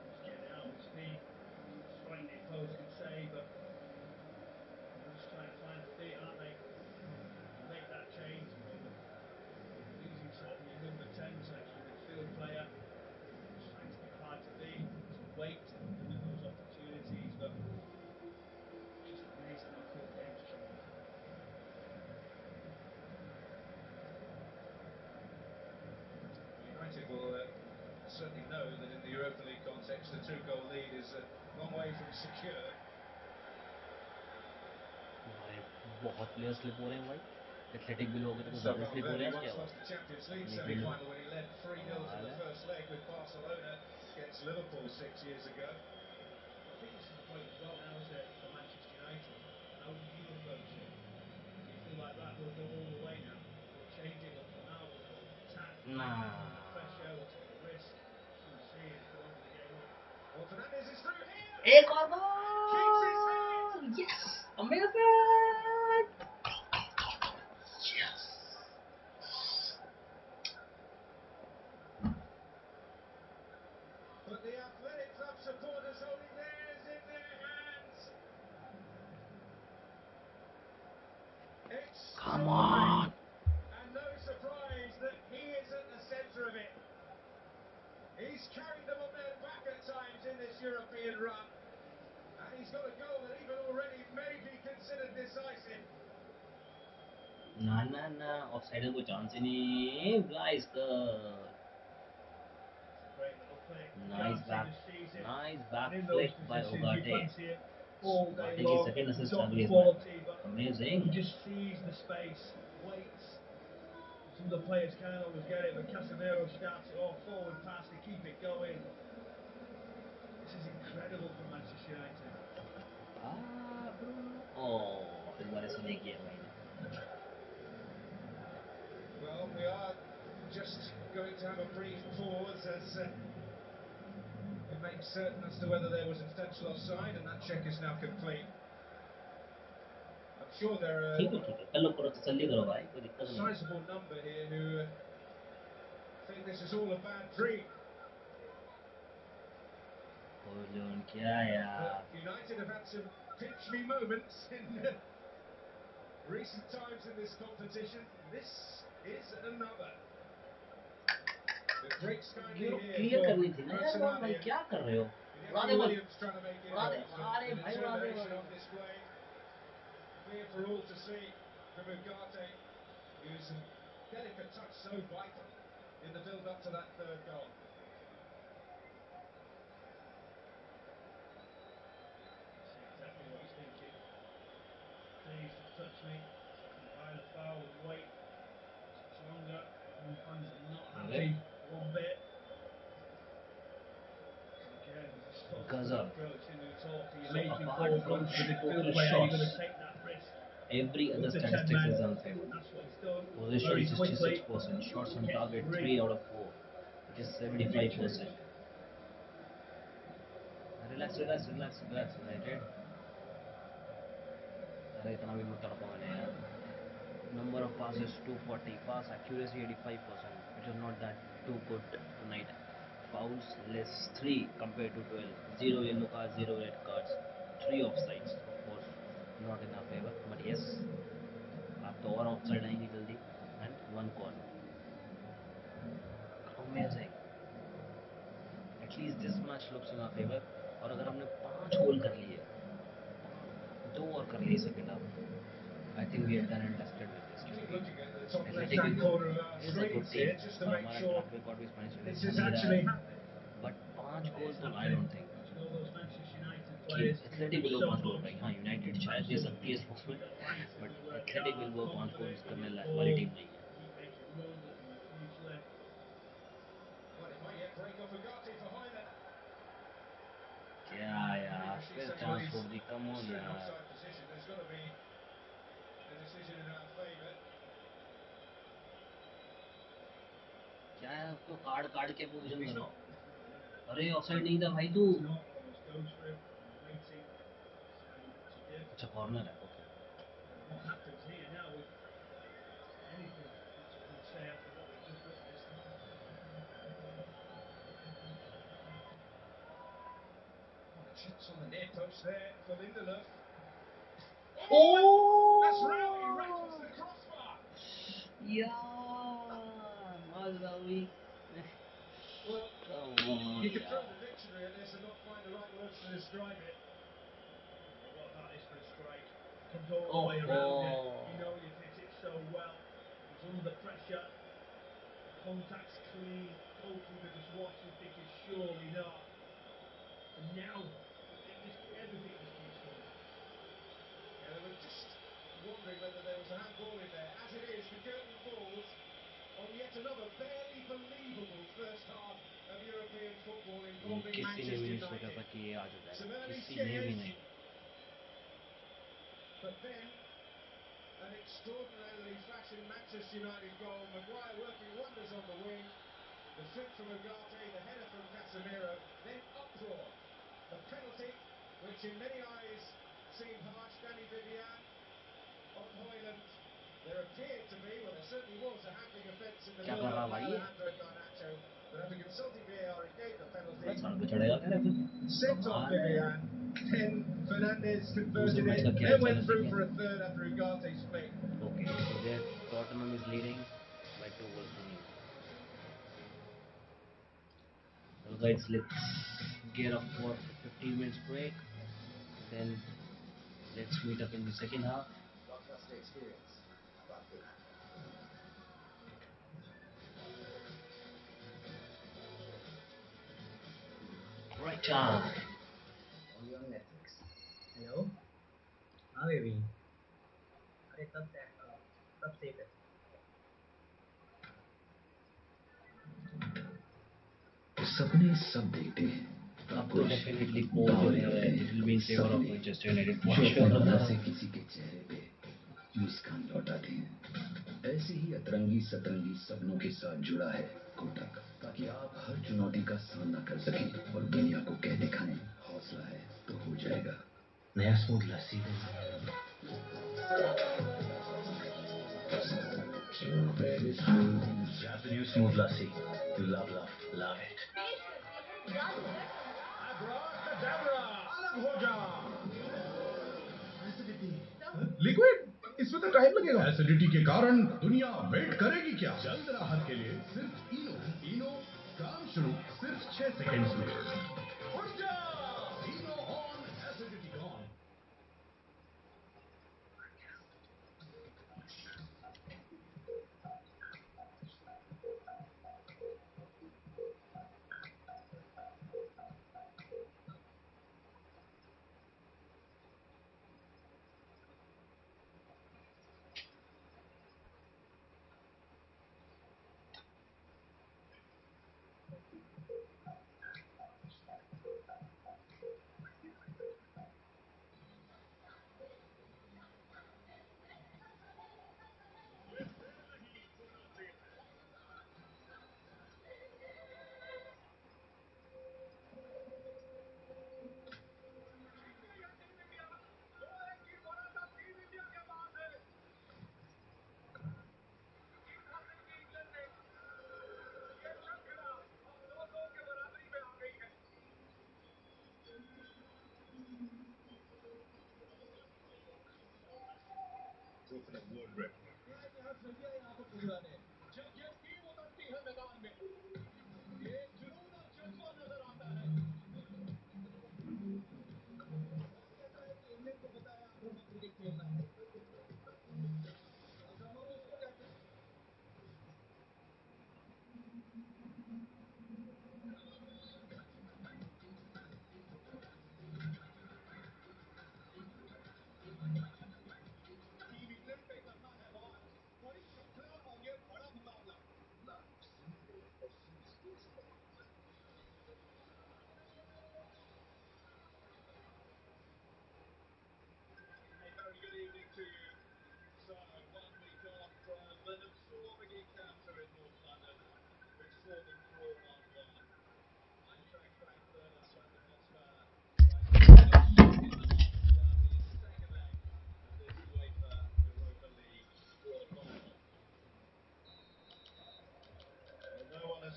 Just getting it out with speed. Frightening post could say, but they're just trying to find the feet, aren't they? And make that change. Losing sort of your number 10 to extra midfield player. Trying to be hard to beat, to wait and limit those opportunities, but just amazing how quick games change. United will certainly know that in the Europa League context, a two-goal lead is a long way from secure. हमारे बहुत player slip हो रहे हैं भाई. Athletic भी लोग हैं तो कुछ So ज़्यादा स्लिप हो रहे Valverde हैं, क्या once हुआ? lost the Champions League अपनी फील्ड में semi-final when he led 3-0 from कमाल the है. first leg with Barcelona against Liverpool 6 years ago. I think this is the point as well now, isn't it, for Manchester United? How do you approach it? Do you feel like, right, we'll go all the way now? We'll change it, we'll come out, we'll attack, we'll put the pressure, Nah. we'll take a risk. Soon see and could open the game up. Well, Fernandes is through here. एक और Keeps his head. Ball. Yes, amazing. Yes. But the Athletic Club supporters holding theirs in their hands. Come Extraordinary. on. And no surprise that he is at the centre of it. He's carried them on their back at times in this European run. ना ना ना offside का कोई chance ही नहीं nice goal It's a great little flick. Nice Ugarte just sees it. And back in those flick by positions, you Ugarte fancy him all day Ugarte की long. Second assist आ Top गई इस मैच quality, but में he amazing just sees the space, waits. Some of the players can't always get it, but Casemiro starts it off, forward pass to keep it going. This is incredible for Manchester United. इस बार ऐसा नहीं किया भाई ने Well, we are just going to have a brief pause as we make certain as to whether there was intentional offside, and that check is now complete. I'm sure there are ठीक है कल करो तसल्ली करो भाई कोई a दिक्कत नहीं है sizable number here who think this is all a bad dream. Hold क्या But यार United have had some pinch me moments in recent times in this competition. This is another. The break's ये kindly लोग here clear for करनी थी ना यार ball भाई personality, and क्या कर रहे हो उड़ा दे Iñaki ball Williams trying to make उड़ा दे inroads, अरे the भाई उड़ा determination on they display, clear for all to see from Ugarte, whose delicate touch so vital in the build-up to that third goal. See exactly what he's thinking. Please just touch me so I can buy the foul and wait much longer. Home fans are not अरे happy one bit. And again, this false foot गजब approach into the talk. Are you so making apart forward from runs as a midfield total player? Are you going to shots take that risk every other with the 10 statistics men? is on favor And that's what he's done possession very quickly. 66% shots on Hit target 3 3 out of 4 which is for the victory. 75% relax United अरे इतना भी मत तड़पो मैंने यार number of passes 240 pass accuracy 85% which is not that too good tonight fouls less 3 compared to 12 0 yellow cards 0 red cards 3 offsides of course not in our favor but yes आप तो और offside आएंगे जल्दी and one corner amazing at least this much looks in our favor और अगर हमने 5 गोल कर लिए 2 और कर लिए सेकंड हाफ में I think we are done and dusted with this Keep क्योंकि looking at the top Athletic left-hand Bilbao corner of our is a good screens team here just to और make हमारा sure track record भी Spanish में this अच्छा is नहीं रहा है actually happening. But 5 It goal is तो आई happening. Don't think Watching all those Manchester United कि players athletic do Bilbao so 5 goal much. करेगी हाँ यूनाइटेड शायद दे सकती है स्पोर्ट्स में Keep it light in but the work athletic hard, Bilbao 5 confident goals in करने his वाली ball. Team नहीं है Keep making runs hugely. Well, it might yet break off Ugarte for Hoyland. क्या Maybe यार she's फिर saying, well, chance he's छोड़ दी come on still in यार offside position. There's got to be a decision in our favour. क्या है उसको card card के position करो He's not going to. अरे ऑफसाइड नहीं था भाई तू He's not. Always goes for him. He's waiting, deciding what to do. अच्छा कॉर्नर है okay And what happens here now, if anything, much as we'd say after what we've just witnessed. Well, a chance on the near post there for Lindelof. Oh, and Masraoui rattles Oh, the crossbar. यार माजरावी Well, come on you could throw the यार dictionary at this and not find the right words to describe it. Oh, what that is for a strike. Comes all the way ओहो around it. You know you've hit it so well. He's under pressure. The contact's clean. Goalkeeper just watching, thinking surely not. And now everything just keeps coming. Yeah, they were just wondering whether there was a handball in there. As it is, the curtain falls on yet another barely believable first half of European football ये involving किसी ने भी Manchester नहीं सोचा United. था कि ये आ जाएगा Some early किसी ने भी scares, नहीं but then an extraordinarily fashioned Manchester United goal. Maguire working wonders on the wing. The flick from Ugarte, the header from Casemiro, then uproar. The penalty, which in many eyes seemed harsh. Danny Vivian on Hoyland. There appeared to be, well, there certainly was a handling offence in the क्या कर build-up रहा by भाई ये Alejandro Garnacho, but after consulting VAR, it gave the बस penalty. सड़क पे चढ़ेगा क्या रेफरी Sent off कमाल है Vivian. Then Fernandez दूसरे converted मैच it, का क्या then चल went है through देखें for a third after Ugarte's flick. Okay so there Tottenham is leading by 2 goals to nil well guys let's gear up for 15 minutes break then let's meet up in the second half चार only on Netflix. Hello? हाँ baby. अरे सब safe है. सपने सब देखते हैं आपको डेफिनेटली पोल जो है it will be in favour of Manchester United for sure से किसी के चेहरे पे मुस्कान लौटाते हैं ऐसे ही अतरंगी सतरंगी सपनों के साथ जुड़ा है कोटक ताकि आप हर चुनौती का सामना कर सकें और दुनिया को कह दिखाएं हौसला है तो हो जाएगा नया smooth lassi Grab the new smooth lassi. You love it. Abracadabra! अलग हो जा! लिक्विड इसमें तो टाइम लगेगा एसिडिटी के कारण दुनिया वेट करेगी क्या जल्द राहत के लिए सिर्फ इनो काम शुरू सिर्फ 6 सेकंड्स में उठ जा Eno on acidity gone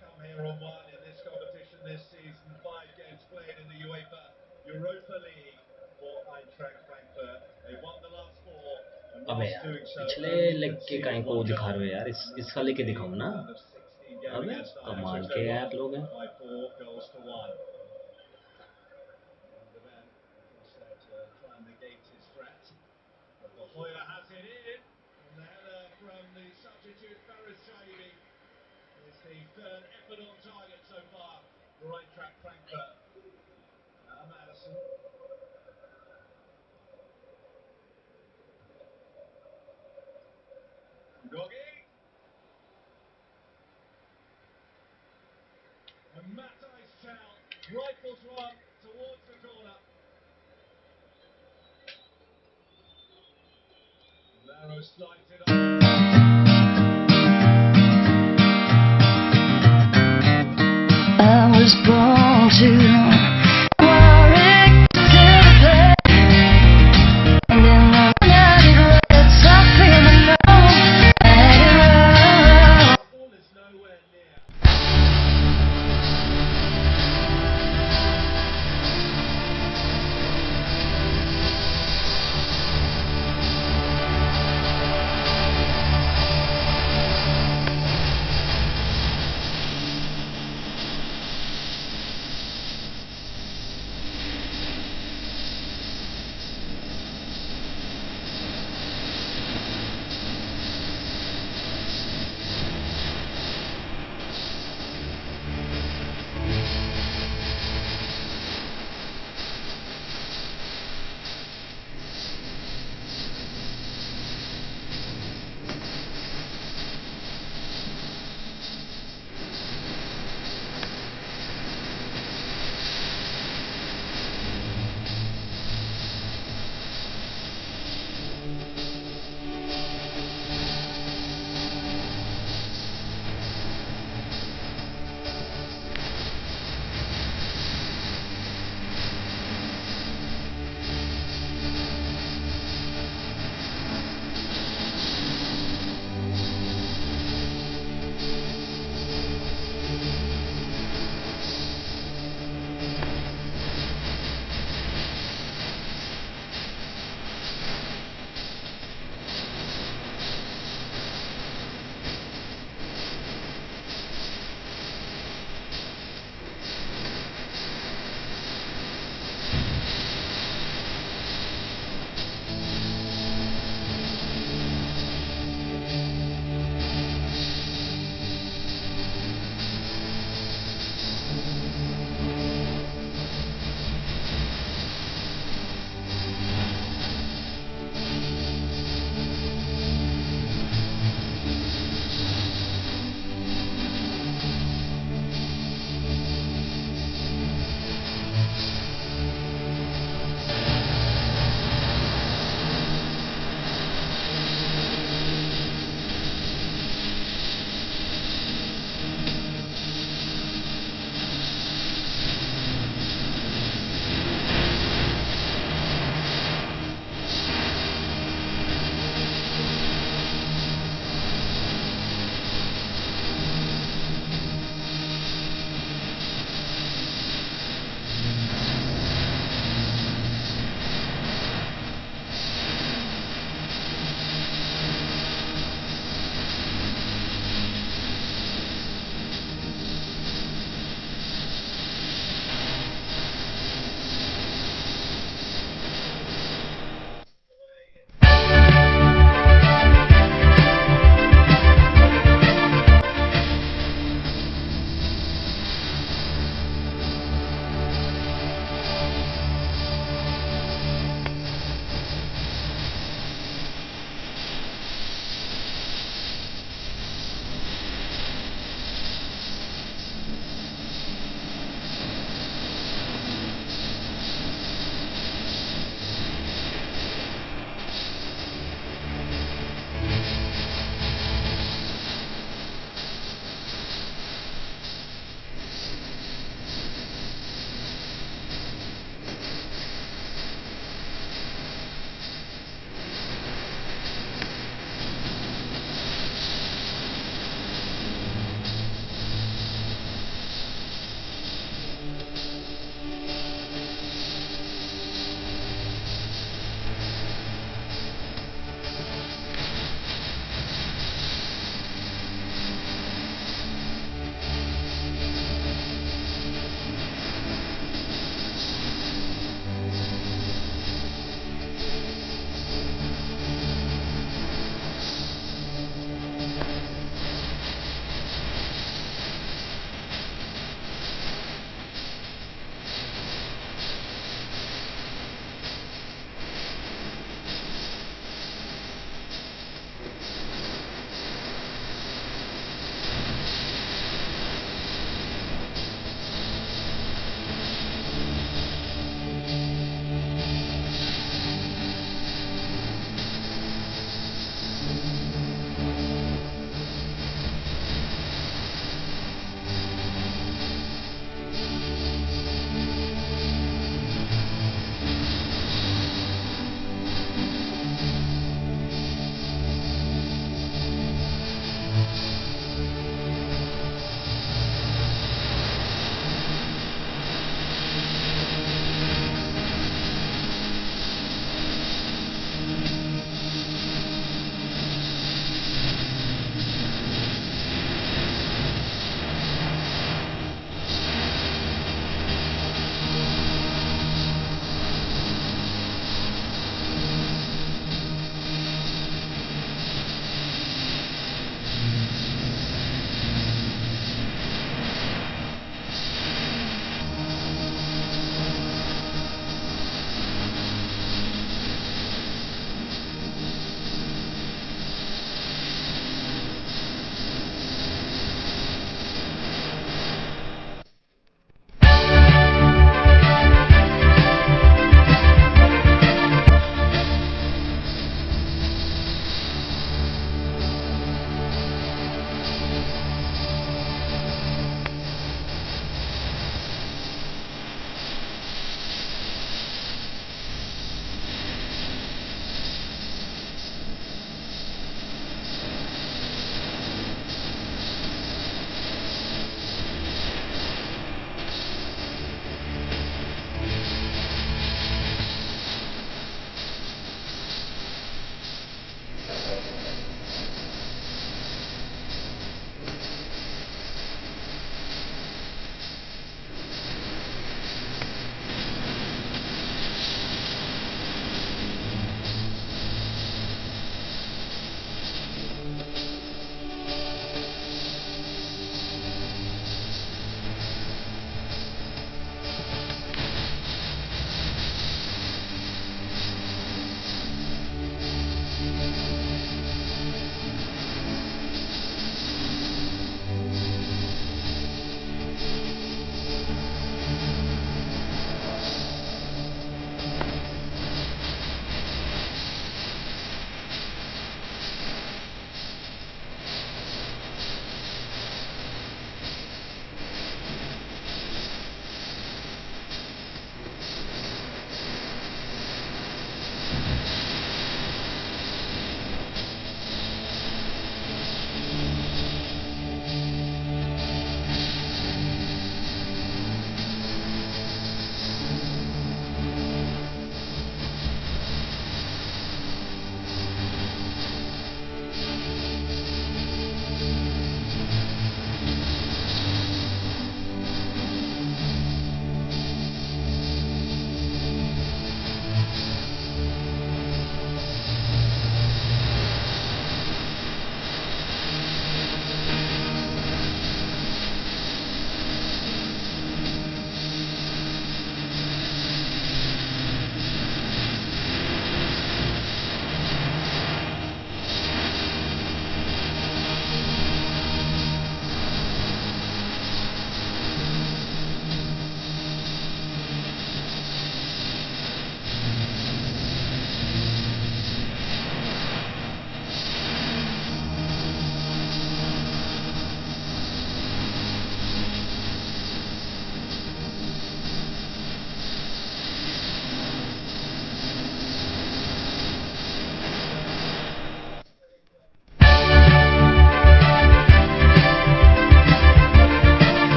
Come here on one in this competition this season. 5 games played in the UEFA EUROPA League for Eintracht Frankfurt. They won the last 4 and अबे whilst यार doing so पिछले only leg के conceded काहे को one दिखा रहे हो goal. यार इसका लेके दिखाओ ना Round of 16 game अबे against Ajax, कमाल which के they यार won लोग हैं by 4 goals to 1. Van de Ven across there to try and negate his threat. But the Hoyer has it in, and the header from the substitute Faris Shaibi is the third effort on target so far for Eintracht Frankfurt. Now Madison. Udogi. And Matthijs Tel rifles one towards the corner. Narrow slides it on. I was born to worry till the play, and then I regrets I feel alone. Ball is nowhere near.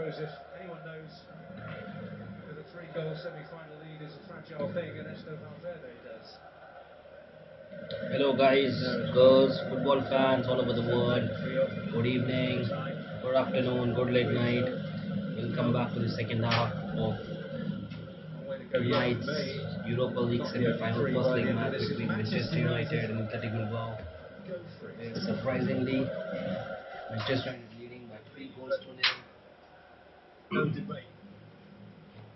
suppose if anyone knows that a 3-goal semi-final lead is a fragile thing, Ernesto Valverde does. Hello guys, girls, football fans all over the world. Good evening, good afternoon, good late night. Welcome back to the second half of tonight's Europa League semi-final first leg match between Manchester United and Athletic Bilbao. Where surprisingly, Manchester United leading by 3 goals to 0 No debate.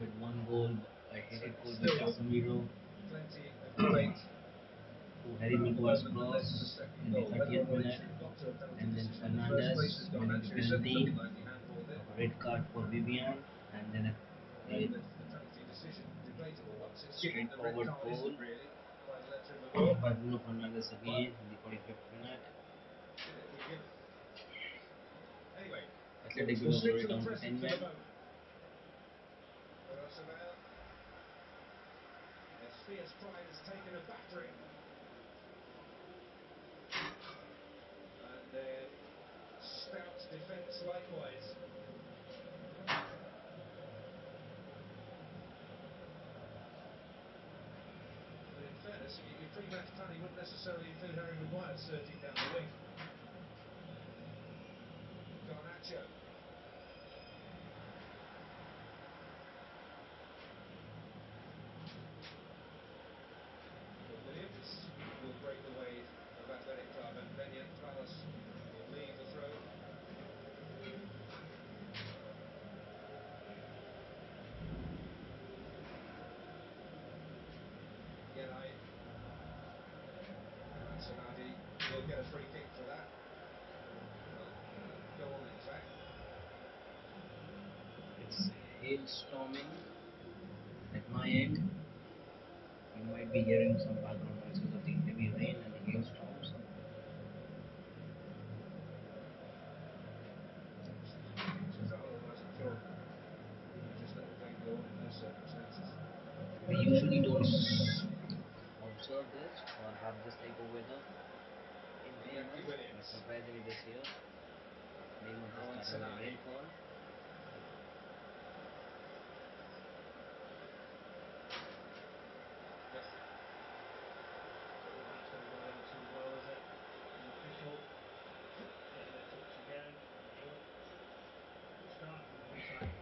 with one goal, a headed goal by Casemiro Plenty of debate. to Harry Maguire's cross in the 30th minute, and then Fernandes winning the penalty, a red card for Vivian, and then a Penalty decision, debatable one, since the red straightforward card goal isn't really by the letter of the law. by Bruno Fernandes again in the 45th minute. Should it be given? Anyway, Athletic we'll Bilbao stick already to the down to present 10 for the men. moment. Roosevelt. Their fierce pride has taken a battering. And their stout defence likewise. But in fairness, your pre-match planning wouldn't necessarily include Harry Maguire surging down the wing. Garnacho. But Williams will break the way of Athletic Club, and Benyan Palas will leave the throw. Yenai. Mansanadi will get a free kick for that. Well, go on in fact. It's hailstorming at my end. You might be hearing some background noises of the heavy rain and the hailstorms. Pictures are, otherwise I'm sure we just let the game go on in those circumstances. We usually don't observe this or have this type of weather in May Iñaki month, but Williams. surprisingly this year, May month has Aaron started with a Sanadi. rainfall. Yes. Well, that's going to go down too well, is it? The official getting a touch again. But good start from the side.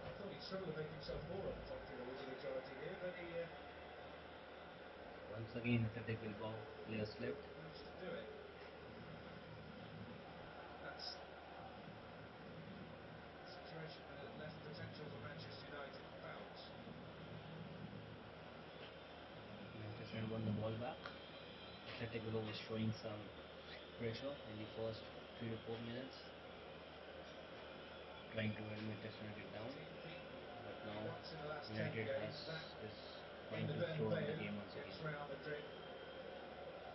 I thought he'd struggle to make himself more on point if there was a majority here, but he Once again, Athletic Bilbao players slipped. managed to do it. That's a situation that left potential for Manchester United to pounce. Manchester United won the ball back. Athletic Bilbao was showing some pressure in the first 3 to 4 minutes, trying to wear Manchester United down. 14 feet But now once in the last 10 United games. That is in trying the to slow down the Bernabeu game once again. against Real Madrid.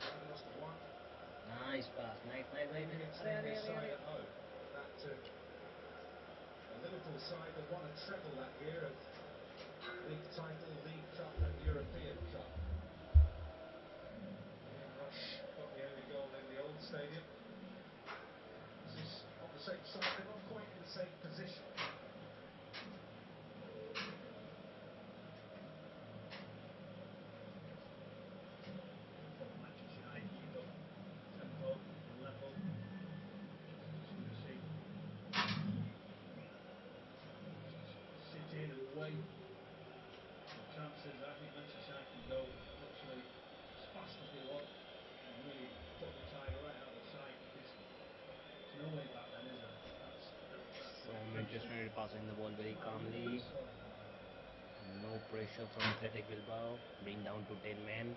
Only lost one Nice pass, nice. game against their side at home. That a Liverpool side that won a treble that year of League title, League Cup and European Cup. Ian Rush got the only goal in the old stadium. This is on the same side, but not quite in the same position. Can Manchester United keep up tempo and level? Just going to see. Just sit in and wait for chances. I think Manchester United can go literally as fast as they want and really put the tie right out of sight, because there's no way back then, is there? That's So the Manchester principle. United passing the ball very calmly. No pressure from Athletic Bilbao, being down to 10 men.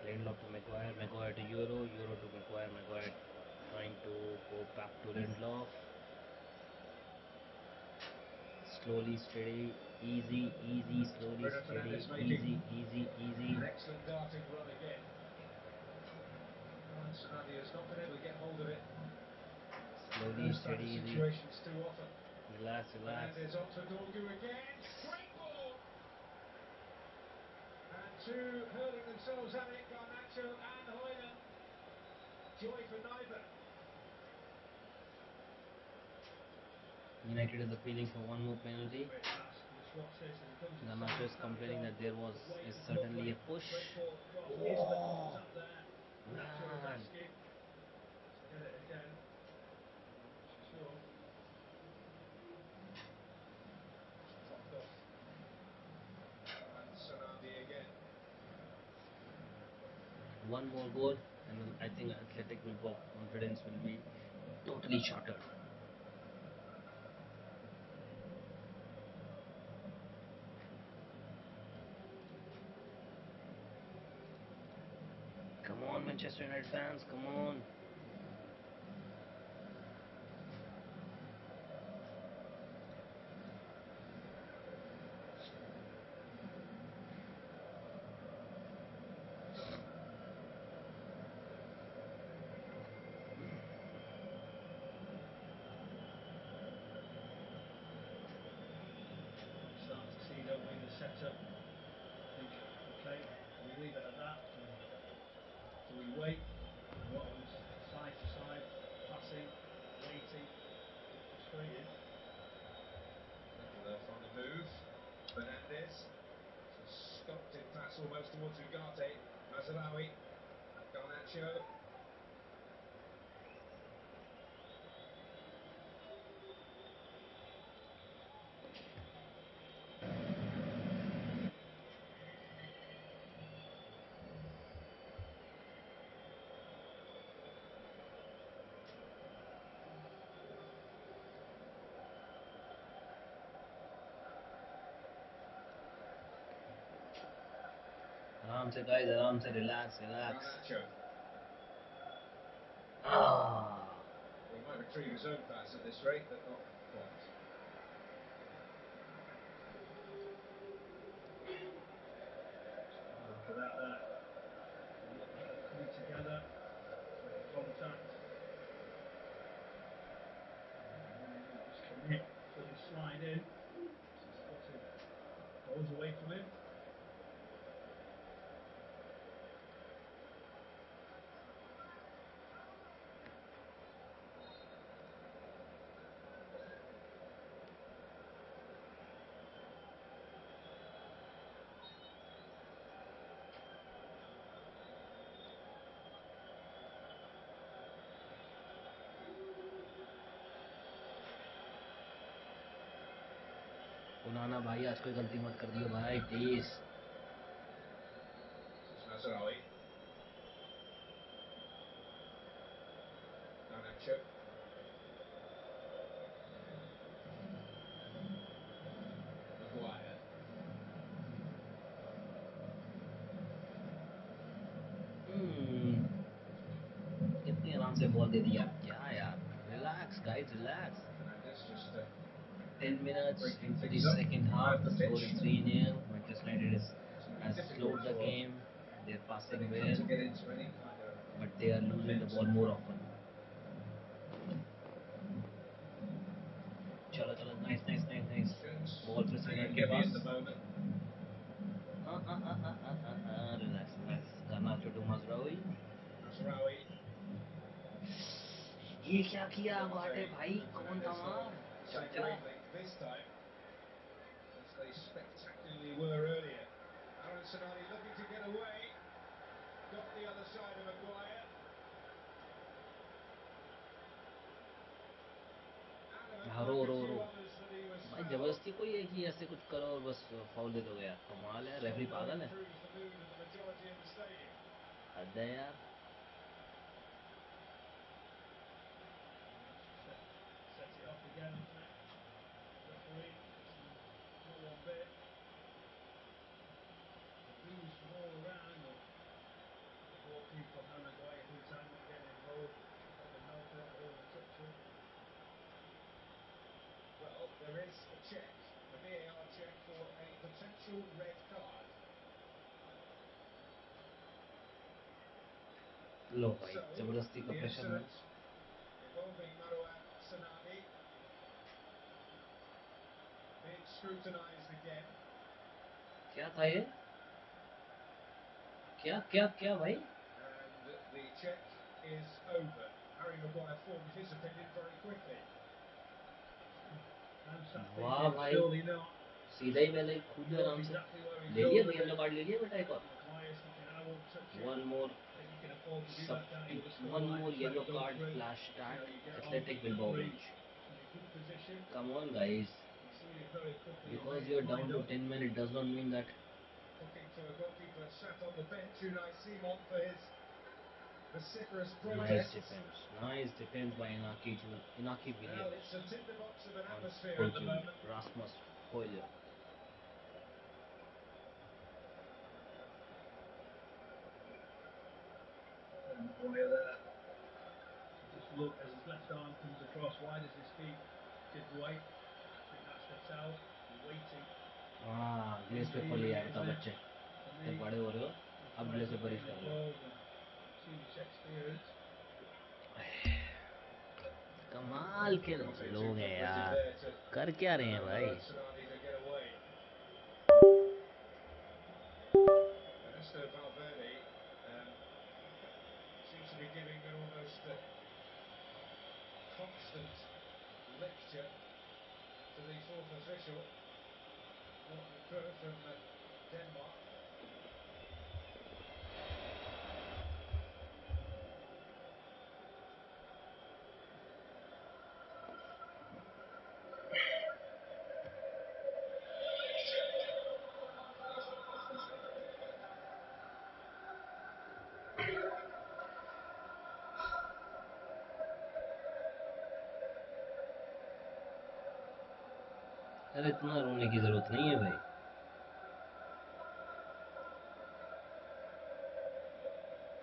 Lindelof to Maguire to Euro to Maguire trying to go back to Lindelof. Slowly, steady, easy, slowly, Bruno steady, Fernandes making easy. an excellent darting run again. Aaron Sanadi has not been able to get hold of it in Slowly, those type steady, of easy. situations too often. Relax. Fernandes on for Dorgu again. Great ball! And two hurling themselves at it, Garnacho and Hoyland. joy for neither. United is appealing for one more penalty. Great pass. Just watch this as he comes inside. Garnacho is complaining that there was Wait is is certainly a lovely. push. Great ball across. Isbert Oh was up there. Garnacho was man! asking to get it again. Not so sure. Dropped off. And Sanadi again. One more goal, and then I think Athletic Bilbao confidence will be totally shattered. Come on, Manchester United fans, come on. Start to see, don't we, the setup. I think, okay, do we leave it at that? Do we wait? What was side to side, passing, waiting, a bit frustrating. Lepler from the move. Fernandez. It's a sculpted pass almost towards Ugarte. Mazraoui. Garnacho. आराम से guys, आराम से relax. Garnacho. Ah, He might retrieve his own pass at this rate, but not quite. Have a look at that there. They look like they're coming together, make contact. And then he might just commit, fully slide in. His footing goes away from him. उनाना भाई आज कोई गलती मत कर दियो भाई please. This is Mazraoui. Garnacho. Maguire. कितनी आराम से बॉल दे दी यार. क्या यार. Relax guys, relax. Fernandez just 10 minutes breaking into the things up second half, around the the score pitch. is 3-0. Manchester United Something has difficult slowed the for game. They're passing Athletic well, to get into any kind of but they are losing the ball momentum. more often. चलो चलो, nice. Just Ball फिर से hanging United के heavy at pass. the moment. Relax. Garnacho to Mazraoui. Mazraoui. ये क्या किया Ugarte गाटे भाई. and कौन था Fernandez not वहाँ. on चाचा. serenely this time, as they spectacularly were earlier. Aaron Sanadi looking to get away. Got the other side of Maguire. Adamant, हाँ, like a row few others, that he was भाई. fouled. जबरदस्ती कोई है कि ऐसे कुछ करो और बस फाउल दे दोगे यार. कमाल है. रेफरी Still पागल not है. improved the mood of the majority in the stadium. हद है यार. Set it off again, hasn't it? Referee, no one bit. The booze from all around. The goalkeeper, Harry Maguire, who's not getting involved. Let them know if they want to touch him. Well, there is a check, a VAR check for a potential red card. लो भाई, So, जबरदस्ती का the pressure में. incident involving Marouane Sanadi being scrutinised again. क्या था ये. क्या भाई. And the check is over. Harry Maguire formed his opinion very quickly. I'm sat वाह thinking, भाई, surely not. सीधा ही पहले कूद He गया knows आराम से। exactly where he's ले लिया going. येलो कार्ड, ले लिया बेटा एक और। Maguire's thinking, I won't touch it. One more I think you can afford to do that, can't you, with the one scoreline more just let yellow it go card through. flashed You at know, you get on Athletic for Bilbao free bench. in a good position. Come on guys, He's seen it very quickly and because made you're his down mind to up. 10 men, it does not mean that Looking for a goalkeeper sat on the bench, Unai Simon, for his vociferous nice protests. defense by Inaki Well, Williams it's a tinderbox of an on atmosphere at the to moment. Rasmus Højlund. And Maguire there. Just look as his left arm comes across. Why does his feet give way? I think that's the tell. Waiting. हाँ, glace paper Unbelieving लिया it, बता isn't it? बच्चे, For जब me, बड़े हो रहे हो the अब players glace are paper use getting कर लो। involved and too much experience. कमाल के Not too लोग हैं quick-witted यार, there to कर क्या रहे हैं allow भाई? Sonani to get away. Ernesto Valverde seems to be giving an almost constant lecture to the fourth official, Morten Krø from Denmark. अरे इतना रोने की जरूरत नहीं है भाई।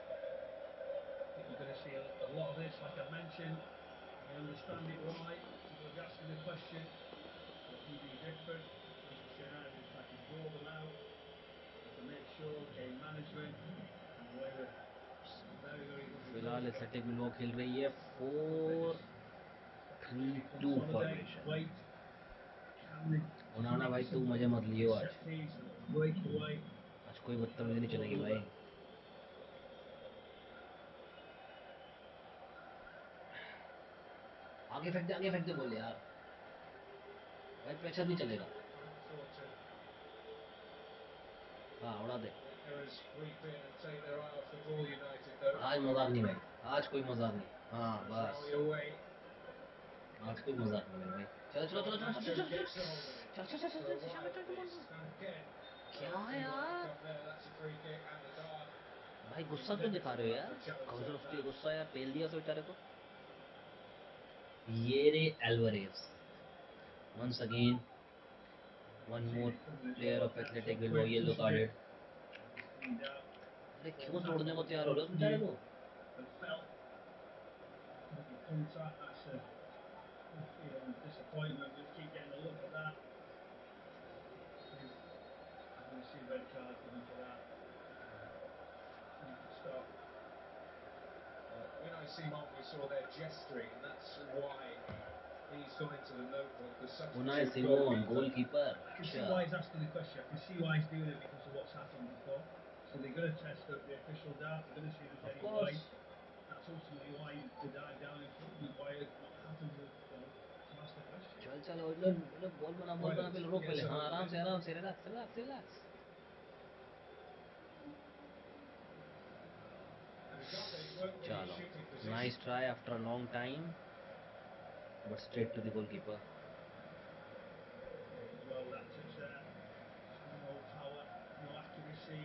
I think we're going to see a lot of this, like I mentioned. I understand it why people will be asking the question, what can you do different? Manchester United just trying to draw them out and to make sure game management and the way that very, very good फिलहाल results. Athletic Bilbao खेल रही है Look, they just got to really 4-3-2 consolidate, formation. wait. Can they just उनाना make भाई तू some मजे मत लियो आज, set piece, a little breakaway? आज कोई बदतमीजी नहीं चलेगी भाई। आगे फेंक दे बोल यार भाई, प्रेशर नहीं चलेगा। Final thought to हाँ उड़ा दे। let errors creep in and take their eye off the ball, United, though. आज मजाक नहीं भाई, आज कोई मजाक नहीं। हाँ बस, Mazraoui away. आज कोई मजाक नहीं मेरे भाई। चलो चलो चलो चलो Nacho चलो gets a hold of it. चलो चलो For a चलो wild beast. And again, क्या no यार outcome there. That's a free kick and the card. भाई, गुस्सा क्यों दिखा रहे हो यार? कौन सा गुस्सा यार, पेल दिया उसे बेचारे को। येरे Alvarez once again, one more player of Athletic Bilbao yellow carded. अरे क्यों तोड़ने को तैयार हो रहे हो बेचारे को? And felt the contact. That's a good feeling of disappointment. Let's keep getting a look at that. I think we're going to see red cards given for that. Need to stop. Unai Simon, we saw there gesturing, and that's why he's gone into the notebook, the Unai substitute Simon, goalkeeper. goalkeeper. I can see why he's asking the question. I can see why he's doing it because of what's happened before. So they're going to test the officials out. They're going to see if there's Of any course. way. That's ultimately why they dive down in front of Maguire. What happened to ask the question. चल चल ball बना पहले, रोक पहले। हाँ आराम से relax. And Ugarte weren't really चलो, shooting position. nice try after a long time, but straight to the goalkeeper. Well, that touch there, just no power, no accuracy.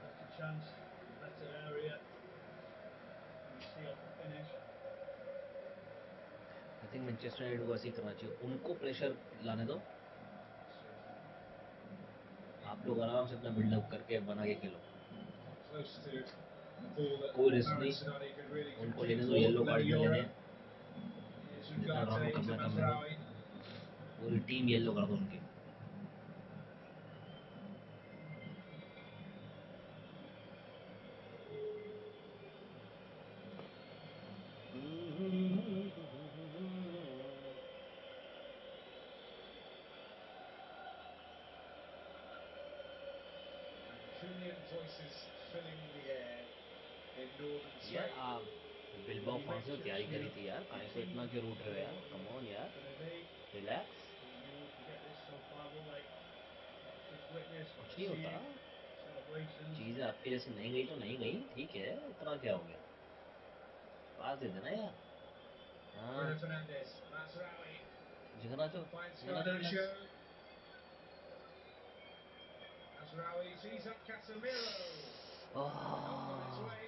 Better chance, better area. And see off the finish. I think Manchester United को ऐसे ही करना चाहिए, उनको pressure लाने दो, आप लोग आराम से अपना बिल्डअप करके बना के खेलो। Close to a ball that कोई रिस्क Aaron नहीं, Sonani could really उनको compete लेने दो, for. येलो कार्ड नहीं Euro. लेने, Here's जितना ड्रामा Ugarte करना to है करने दो, Mazraoui. पूरी टीम येलो कर दो उनकी। Mancunian voices filling the air in northern यार आप बिल्बाओ फंस ने तैयारी करी थी यार, काहे को इतना क्यों रूठ रहे हो यार? कम ऑन यार, रिलैक्स, कुछ नहीं होता। चीजें आपके जैसे नहीं गई तो नहीं गई, ठीक है, इतना क्या हो गया, पास दे देना यार। हाँ, Bruno Fernandes, Masraoui जिगराचो, finds जिगराचो Garnacho. Relax. Masraoui sees up Casemiro. Help on its way.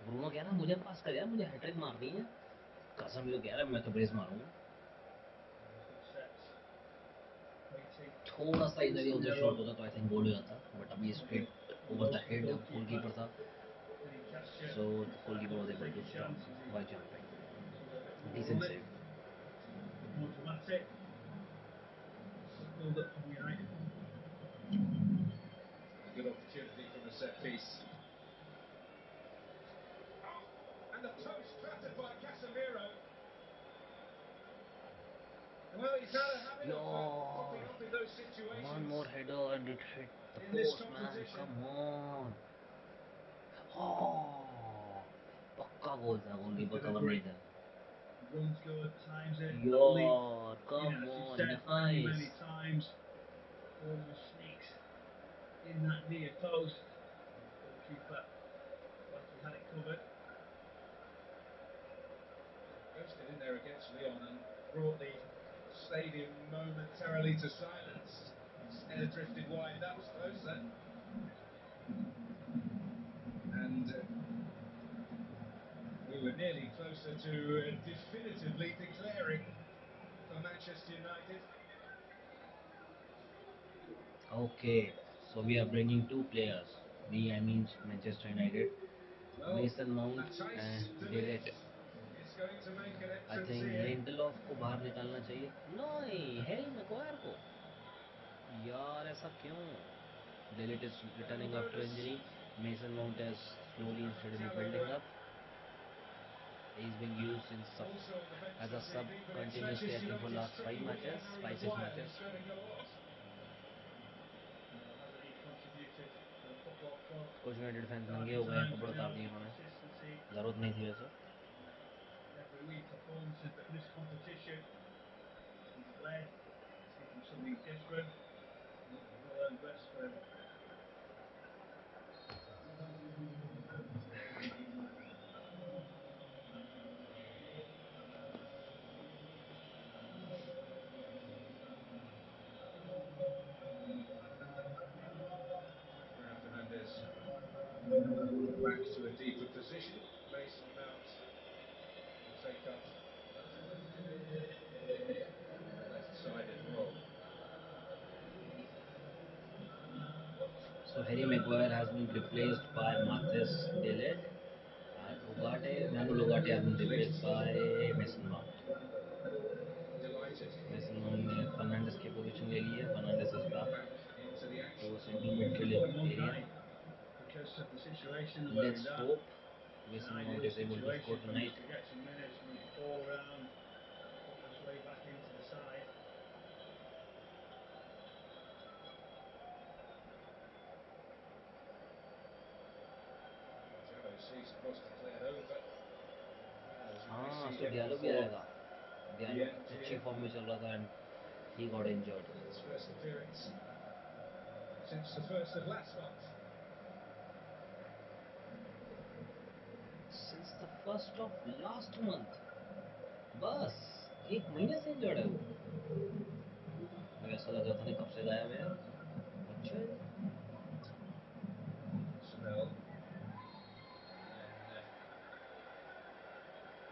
Bruno कह रहा मुझे पास कर यार, मुझे हैट्रिक मारनी है। कासेमिरो कह रहा है मैं तो ब्रेस मारूंगा। थोड़ा सा इधर ही उधर शॉट होता तो आई थिंक गोल हो जाता, बट अभी straight over the head of goalkeeper था, so the goalkeeper was able to stop by jumping. Decent save. More dramatic. Build up from United. A good opportunity from a set piece. Oh, and the post clattered by Casemiro. Well, he's had a habit of popping यार up in those situations. one more header and it hit the In this post, man, competition. come on। oh, पक्का गोल था, goalkeeper cover नहीं था। Runs good, times it, leaps यार in, come as you on, said many nice। times. Almost sneaks in that near post. Goalkeeper, like he had it covered. Ghosted in there against Leon and brought the stadium momentarily to silence. His header drifted wide, that was closer. And we were nearly closer to definitively declaring for Manchester United. Okay, so we are bringing two players. We, I mean Manchester United, Well, Mason Mount Matthijs and de Delete। Ligt is going to make an I entrance think here. Lindelof को बाहर निकालना चाहिए। नहीं, Harry Maguire को। यार ऐसा क्यों? Delete is Now returning after bonus. injury. Mason Mount is slowly and steadily Diallo building up. He's being used in also on the bench as a this sub evening, but it's continuously, I Manchester think, for United's last tricky five winger matches, Harry 5-6 Maguire matches. who's going a lot. Hasn't he contributed to the football club? कुछ United fans नंगे Darker हो गए हैं, times we कपड़े know, उतार दिए इन्होंने, consistency, जरूरत नहीं थी वैसे। every week performances, but in this competition, he's led, taking something different, and it's a well-earned rest for him. Bruno Fernandes back to a deeper position. Mason Mount will take up the left-sided role. So Harry Maguire has been replaced by Mathis Delete, and Manuel Ugarte has been replaced by Mason Mount. Delighted. Mason Mount ने फर्नांडिस की position ले ली है। Fernandes is back Back into the to action. a center midfield Put him on area. high because of the situation where Let's he's at. hope It's an Mason Mount ideal is able to score situation for him tonight. just to get some minutes, move the ball around, football his way back into the side. Diallo sees the cross declared over. As we may हाँ, see so him Diallo भी before आएगा। the Diallo end अच्छी here. Form में चल रहा था and he got injured. His first appearance since the 1st of last month. Since the first of last month. बस एक महीने से इंजर्ड है वो। मुझे ऐसा लग रहा था नहीं कब से गायब है। अच्छा जी। Spell. And then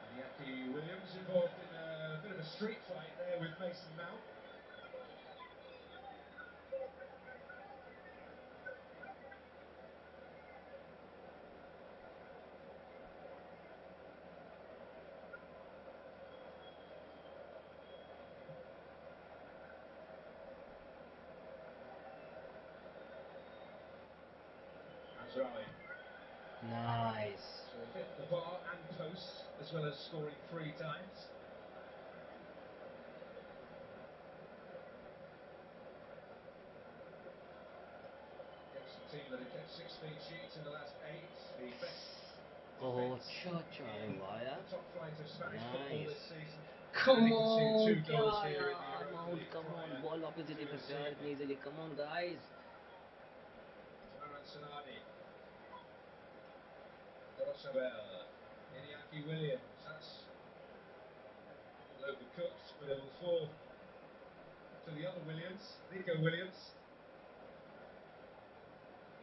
Iñaki Williams involved in a bit of a street fight there with Mason Mount. Azraoui. Nice. So he hit the bar and post, as well as scoring 3 times. Against a team that had kept 6 clean sheets in the last 8. The best Oh, defence अरे in वाह यार. the top flight of Spanish football Nice. this season. Come Only conceded on, 2 क्या goals here in the यार, Europa Mount, League come on, prior ball वापस दे दी to फिर this से यार evening. इतनी easily. Come on, guys. Florent Sanadi. Grosabel. Iñaki Williams. That's overcooked, but it will fall to the other Williams. Nico Williams.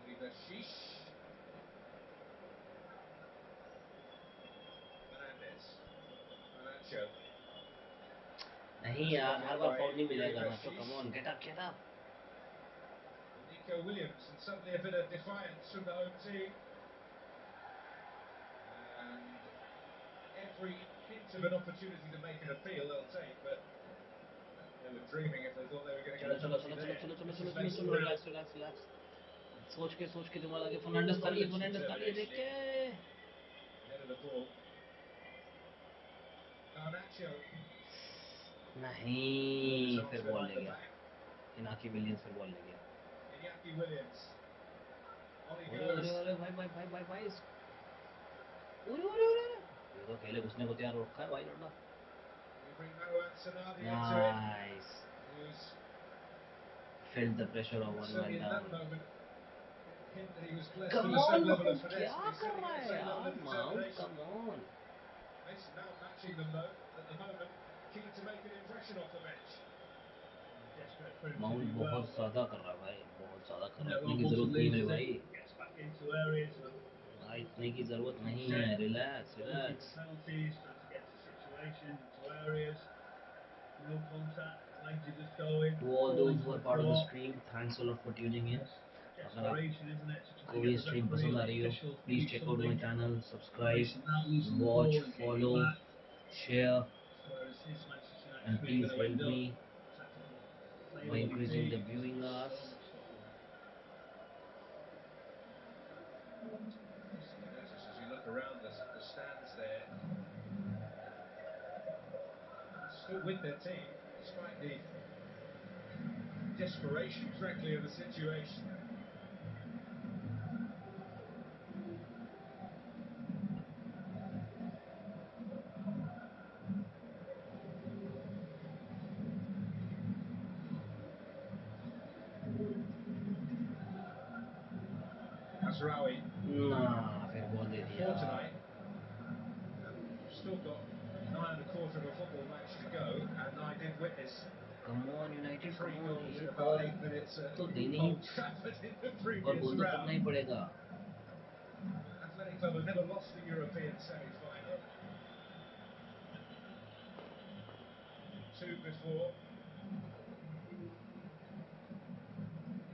Oliver Shish. Fernandez. Garnacho. नहीं यार, हर बार foul नहीं मिलेगा ना तो. Come on, get up. Nico Williams, and suddenly a bit of defiance from the home team. And every hint of an opportunity to make an appeal they'll take, but they were dreaming if they thought they were going to get a penalty there. चलो, relax. सोच के दिमाग लगे. फर्नांडिस तालिए देख के. Ahead of the ball. Garnacho. नहीं, फिर ball ले गया. इनाकी विलियम्स फिर बॉल ले गया. Iñaki Williams. On he अरे goes. भाई. ये तो खेले घुसने को तैयार हो रखा है भाई लौंडा. We bring Marouane Sanadi into it. Nice. Who's Felt the pressure of 1 certainly man in that down. moment hint that he was blessed Come with a certain on, level of Mount, finesse, क्या but he's कर certainly रहा got the है same level यार of Mount? determination. Come on. Mason Mount matching them though at the moment, keen to make an impression off the bench. Desperate for him to Mount do well, बहुत but ज्यादा कर रहा है भाई, बहुत ज्यादा कर रहा है. इतने की once he जरूरत नहीं है मेरे loses it, भाई. gets back into areas and भाई इतने की जरूरत as you नहीं said, है. Relax. looking for penalties, trying to get into situations, into areas. No contact, legs are just going. To all those Falling who to are the part of the floor. stream, thanks a lot for tuning in. It's अगर आप desperation, isn't it, to try को and get ये the stream referee पसंद or uh the रही हो, officials to please do check out my something. channel, subscribe, Mason Mount losing the watch, ball and getting it follow, back. share, Whereas his Manchester United and screen please going to help end up me tactical by failure increasing repeat. the viewing There's hours. so much stuff in there. Just you notice as you look around the stands there, still with their team despite the desperation, frankly, of the situation. Azraoui. ना फिर ball दे दिया. For tonight, and we've still got 9 1/4 of a football match to go, and I did witness Come on United, come 3 on. goals in एक about और 8 minutes at तो देनी, Old Trafford in the एक और previous गोल तो करना round. ही पड़ेगा. Athletic Club have never lost a European semi-final. 2 before. In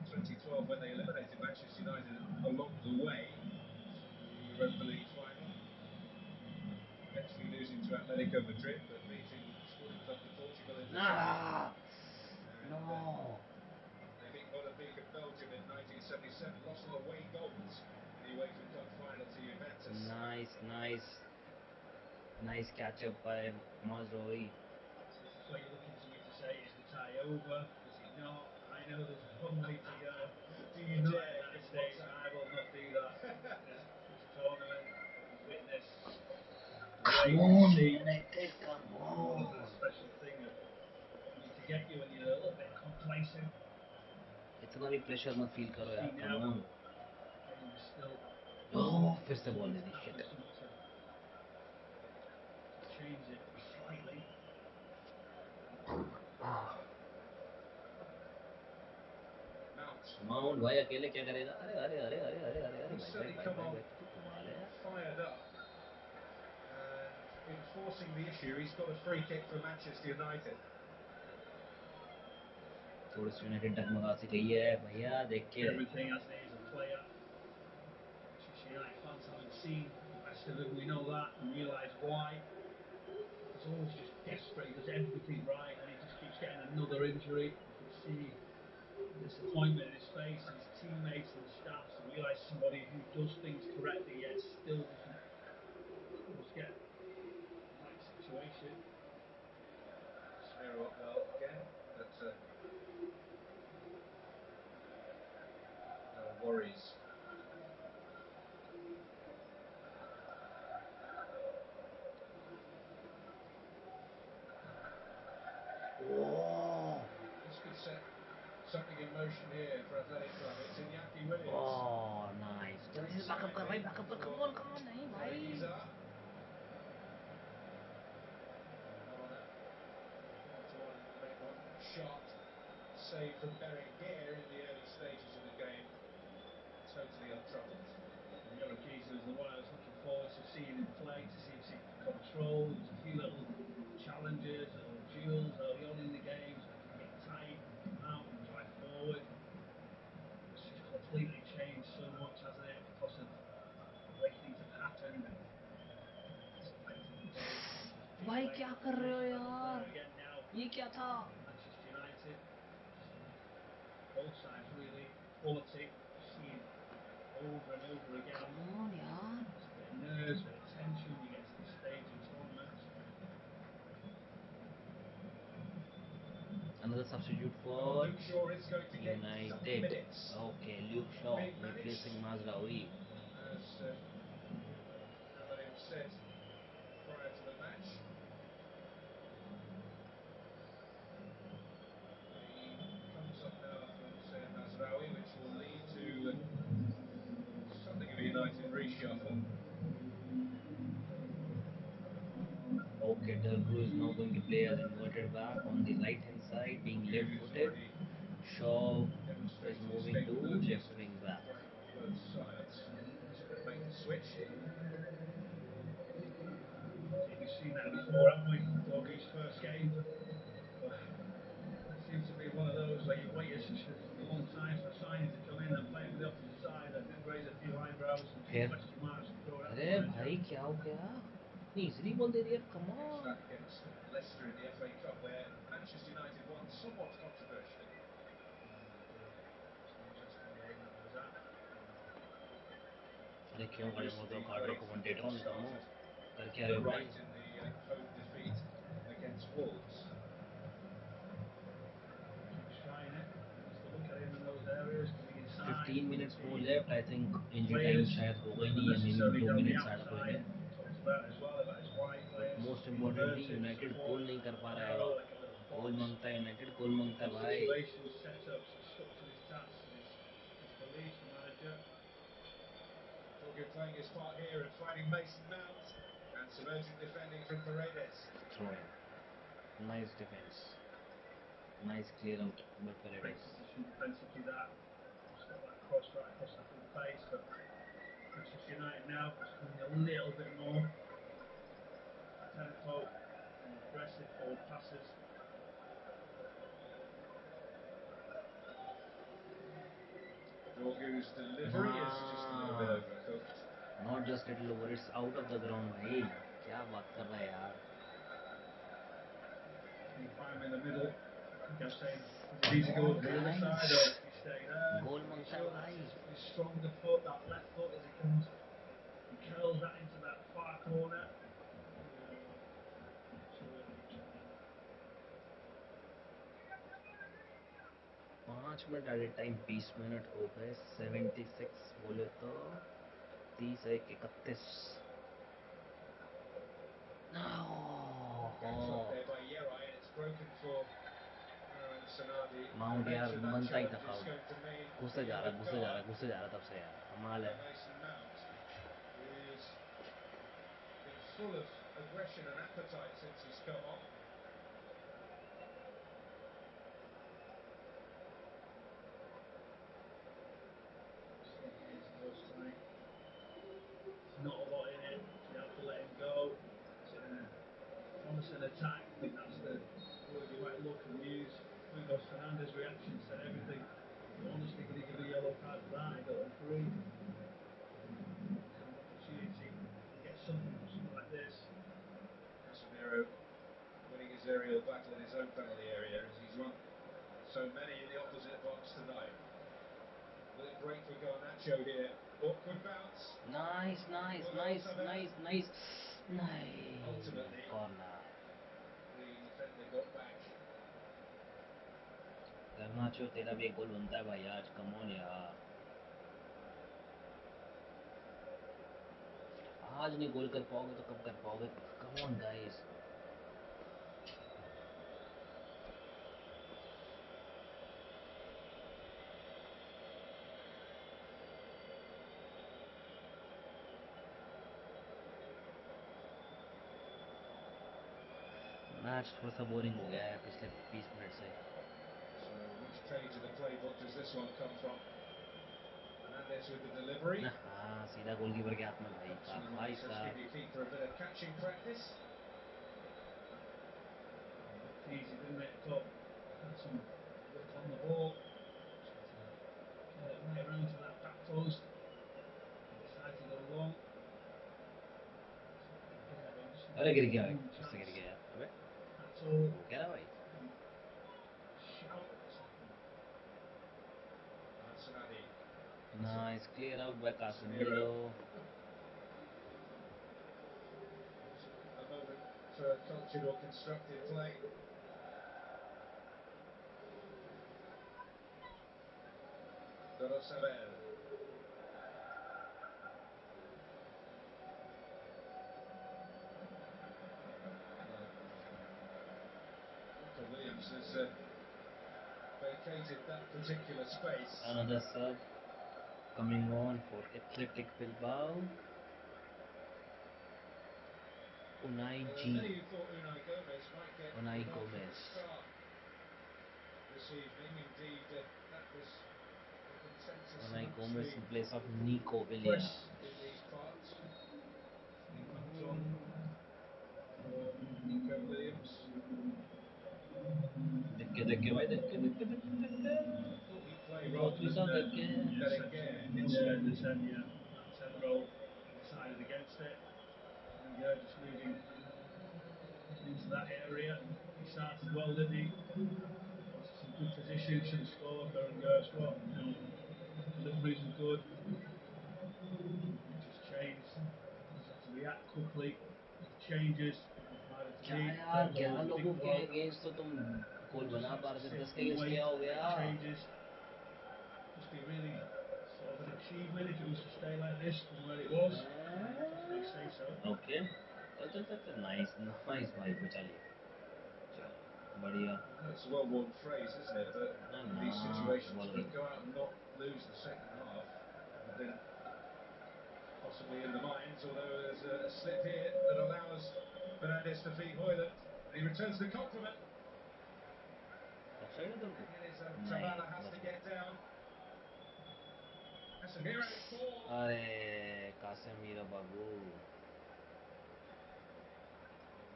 2012 when they eliminated Manchester United along the way to the Europa League final. Eventually losing to Atletico Madrid, but beating Sporting Club de Portugal in the semi. And No. they beat Molenbeek of Belgium in 1977, lost on away goals in the UEFA Cup final to Juventus. Nice catch up by Mazraoui. This is what you're looking to me to say. Is the tie over? Is it not? I know there's a long way to go. Do you Not dare at that give stage. WhatsApp? I will not do that. This tournament has witnessed the way Come we've on seen United, come all of the on. special thing of wanting to get you when you're a little bit complacent. इतना भी pressure मत feel करो यार. See Come now, on. the game is still Oh, फिर से ball needs they to the. happen Shit. something to change it slightly. Mount भाई अकेले क्या करेगा? अरे He's certainly come on fired up and enforcing the issue. He's got a free kick for Manchester United. थोड़ी C United डगमगा सी गई है भैया, देख के. Everything as it is a player. Manchester United fans haven't seen the best of him. We know that and realise why. He's always just desperate. He does everything right, and he just keeps getting another injury. You can see the disappointment in his face, and his teammates and the staff to realise somebody who does things correctly yet still doesn't always get the right situation. Casemiro up well again, but no worries situation here for Athletic Club. It's Iñaki Williams. Oh, nice. जल्दी से backup कर भाई, backup कर. Come on, नहीं भाई. Giza. Corner. 1-1, and we'll make one shot save from Berenguer in the early stages of the game. Totally untroubled. And Yogi Giza was the one I was looking forward to seeing him play, to see if he could control. There was a few little challenges, little duels early on in the game, so he could get tight and come out and drive forward. It's just completely changed so much, hasn't it, because of the way things have happened. It's affecting the game. भाई क्या कर रहे हो यार? Again now, ये क्या था? Manchester United, both sides really quality. Seeing over and over again. Come on यार. It's a bit of nerves, a bit of tension when you get to this stage in tournaments. Another substitute Well, for Luke Shaw is going to get some United. minutes. Okay, Luke Shaw Being replacing managed, Mazraoui. as Amorim said prior to the match. He comes up now for Hussein Mazraoui, which will lead to something of a United reshuffle. Okay, Delgro is now going to play as inverted back on the right hand side, being left Who's footed. already Shaw is demonstrated his moving to capabilities left of wing back. playing on both sides. He's going to make the switch. We've seen that before, haven't we? Doggy's first game. But it seems to be one of those where you wait such a long time for a signing to come in and play with the opposite side. I did raise a few eyebrows and फिर question marks thrown at the अरे manager. भाई क्या हो गया? इतनी easily बोल दे रही है. Come Catch on. that against Leicester in the FA Cup, where Manchester United won somewhat controversially. It's an interesting game that was that. अरे क्यों खड़े हो तो Recently कार्ड रो played कमेंटेटर and हूँ कमो. started कर क्या रहे हो भाई? right in the home defeat against Wolves. Keeps trying it. Wants to look at him in those areas, coming inside. 15 minutes more left. I think injury time Players शायद होगा ही not नहीं या maybe necessarily 2 down the minutes add outside. होएंगे. Talked about as well about his wide But players, most importantly, inverted United support, goal नहीं कर पा रहा narrow है. like a little goal fox. मांगता है United, गोल मांगता है भाई. Situations, setups, he's stuck to his tasks and his beliefs, the manager. Jorgen playing his part here and finding Mason Mount, and some urgent defending from Paredes. Throw in. Nice defense. Nice clear out by Great Paredes. position defensively that. Just got that cross right across the full face, but Manchester United now just coming a little bit more tempo, more aggressive forward passes. Dorgu's delivery is just a little bit overcooked. Not just little over, it's out of the ground भाई. क्या बात कर रहा है यार? Can he find him in the middle? I think I'm saying, does he need to go over the other side or does he stay there? Goal He's मांगता है sure भाई. that's his stronger foot, that left foot as he comes. He curls that into that far corner. Terrific. 5 minute edit time 20 minute हो गए. 76 बोले तो 30 1 31. Gets up there by Yerai, and it's broken for Aaron Sanadi. Mount The यार nature of that बनता ही था challenge is foul. going to mean घुसे a जा yellow रहा घुसे जा card रहा घुसे जा रहा तब से यार कमाल for है. Mason Mount, who's been full of aggression and appetite since he's come on. Against close time. There's not a lot in it. You have to let him go. It's in a promising attack. I think that's the word you might look and use. Bruno Fernandes' reaction said everything. You're honestly going to give a yellow card for that? I don't agree. He's had an opportunity to get something from something like this. Casemiro winning his aerial battle in his own penalty area, as he's won so many in the opposite box tonight. Will it break for Garnacho here? Awkward bounce. Nice, nice, nice, nice, nice, nice. Ultimately, Corner. the defender got back. Garnacho तेरा भी एक गोल बनता है भाई आज. Come on यार. आज नहीं गोल कर पाओगे तो कब कर पाओगे? Come on guys. मैच थोड़ा सा बोरिंग हो गया है पिछले 20 मिनट से. So, which page of the playbook does this one come from? Fernandes with the delivery. हाँ सीधा गोलकीपर के हाथ में भाई Someone भाई says, give साहब. your keeper a bit of catching practice. Looked easy, didn't it? Thought had some look on the ball. Tried to get it right round to that back post. He decided to go long. Yeah, then just अरे गिर गया भाई, one उससे गिर chance. गया यार. अबे That's all. वो क्या रहा भाई. Shout what's happened. Ansaladi. Nice clear out by Casemiro. Casemiro. Wasn't a moment for cultured or constructive play. Dorosabel. Nico Williams has vacated that particular space. Another sub coming on for Athletic Bilbao. Unai Well, there G. were many who thought Unai Gomez might get Unai the nod for the Gomez. start this evening. Indeed, that was the consensus Unai amongst Gomez the in place of Nico press Williams. in these parts. He comes on for Nico Williams. देख भाई देख Thought he'd play rather Chaudhary than साहब देख के. Berenguer. Yeah, the 10, yeah. That 10 role decided against it. Wenger just moving into that area. He started well, didn't he? Got to some good positions, should have scored. Berenguer's got, deliveries were good. It just changed. Just had to react quickly, make changes. Either to क्या me, यार third goal 11 was a big लोगों के blow. Against तो तुम गोल Just बना had पा to रहे थे, sit 10 के and अगेंस्ट wait क्या हो and गया. make changes. Must be really sort of an achievement if it was to stay like this from where it was. If they say so. Okay चल nice nice भाई बचा लिया. चल बढ़िया. I know it's a well-worn phrase, isn't it? But ना in ना these situations, बोल to गई. go out and not lose the second half would have been possibly in the minds, although there's a slip here that allows Fernandes to feed Hoyland, and he returns the compliment. Offside है तेरे को. Here is नहीं Zabala has बच to गया. get down. Casemiro's ball. अरे कासेमीरो बाबू.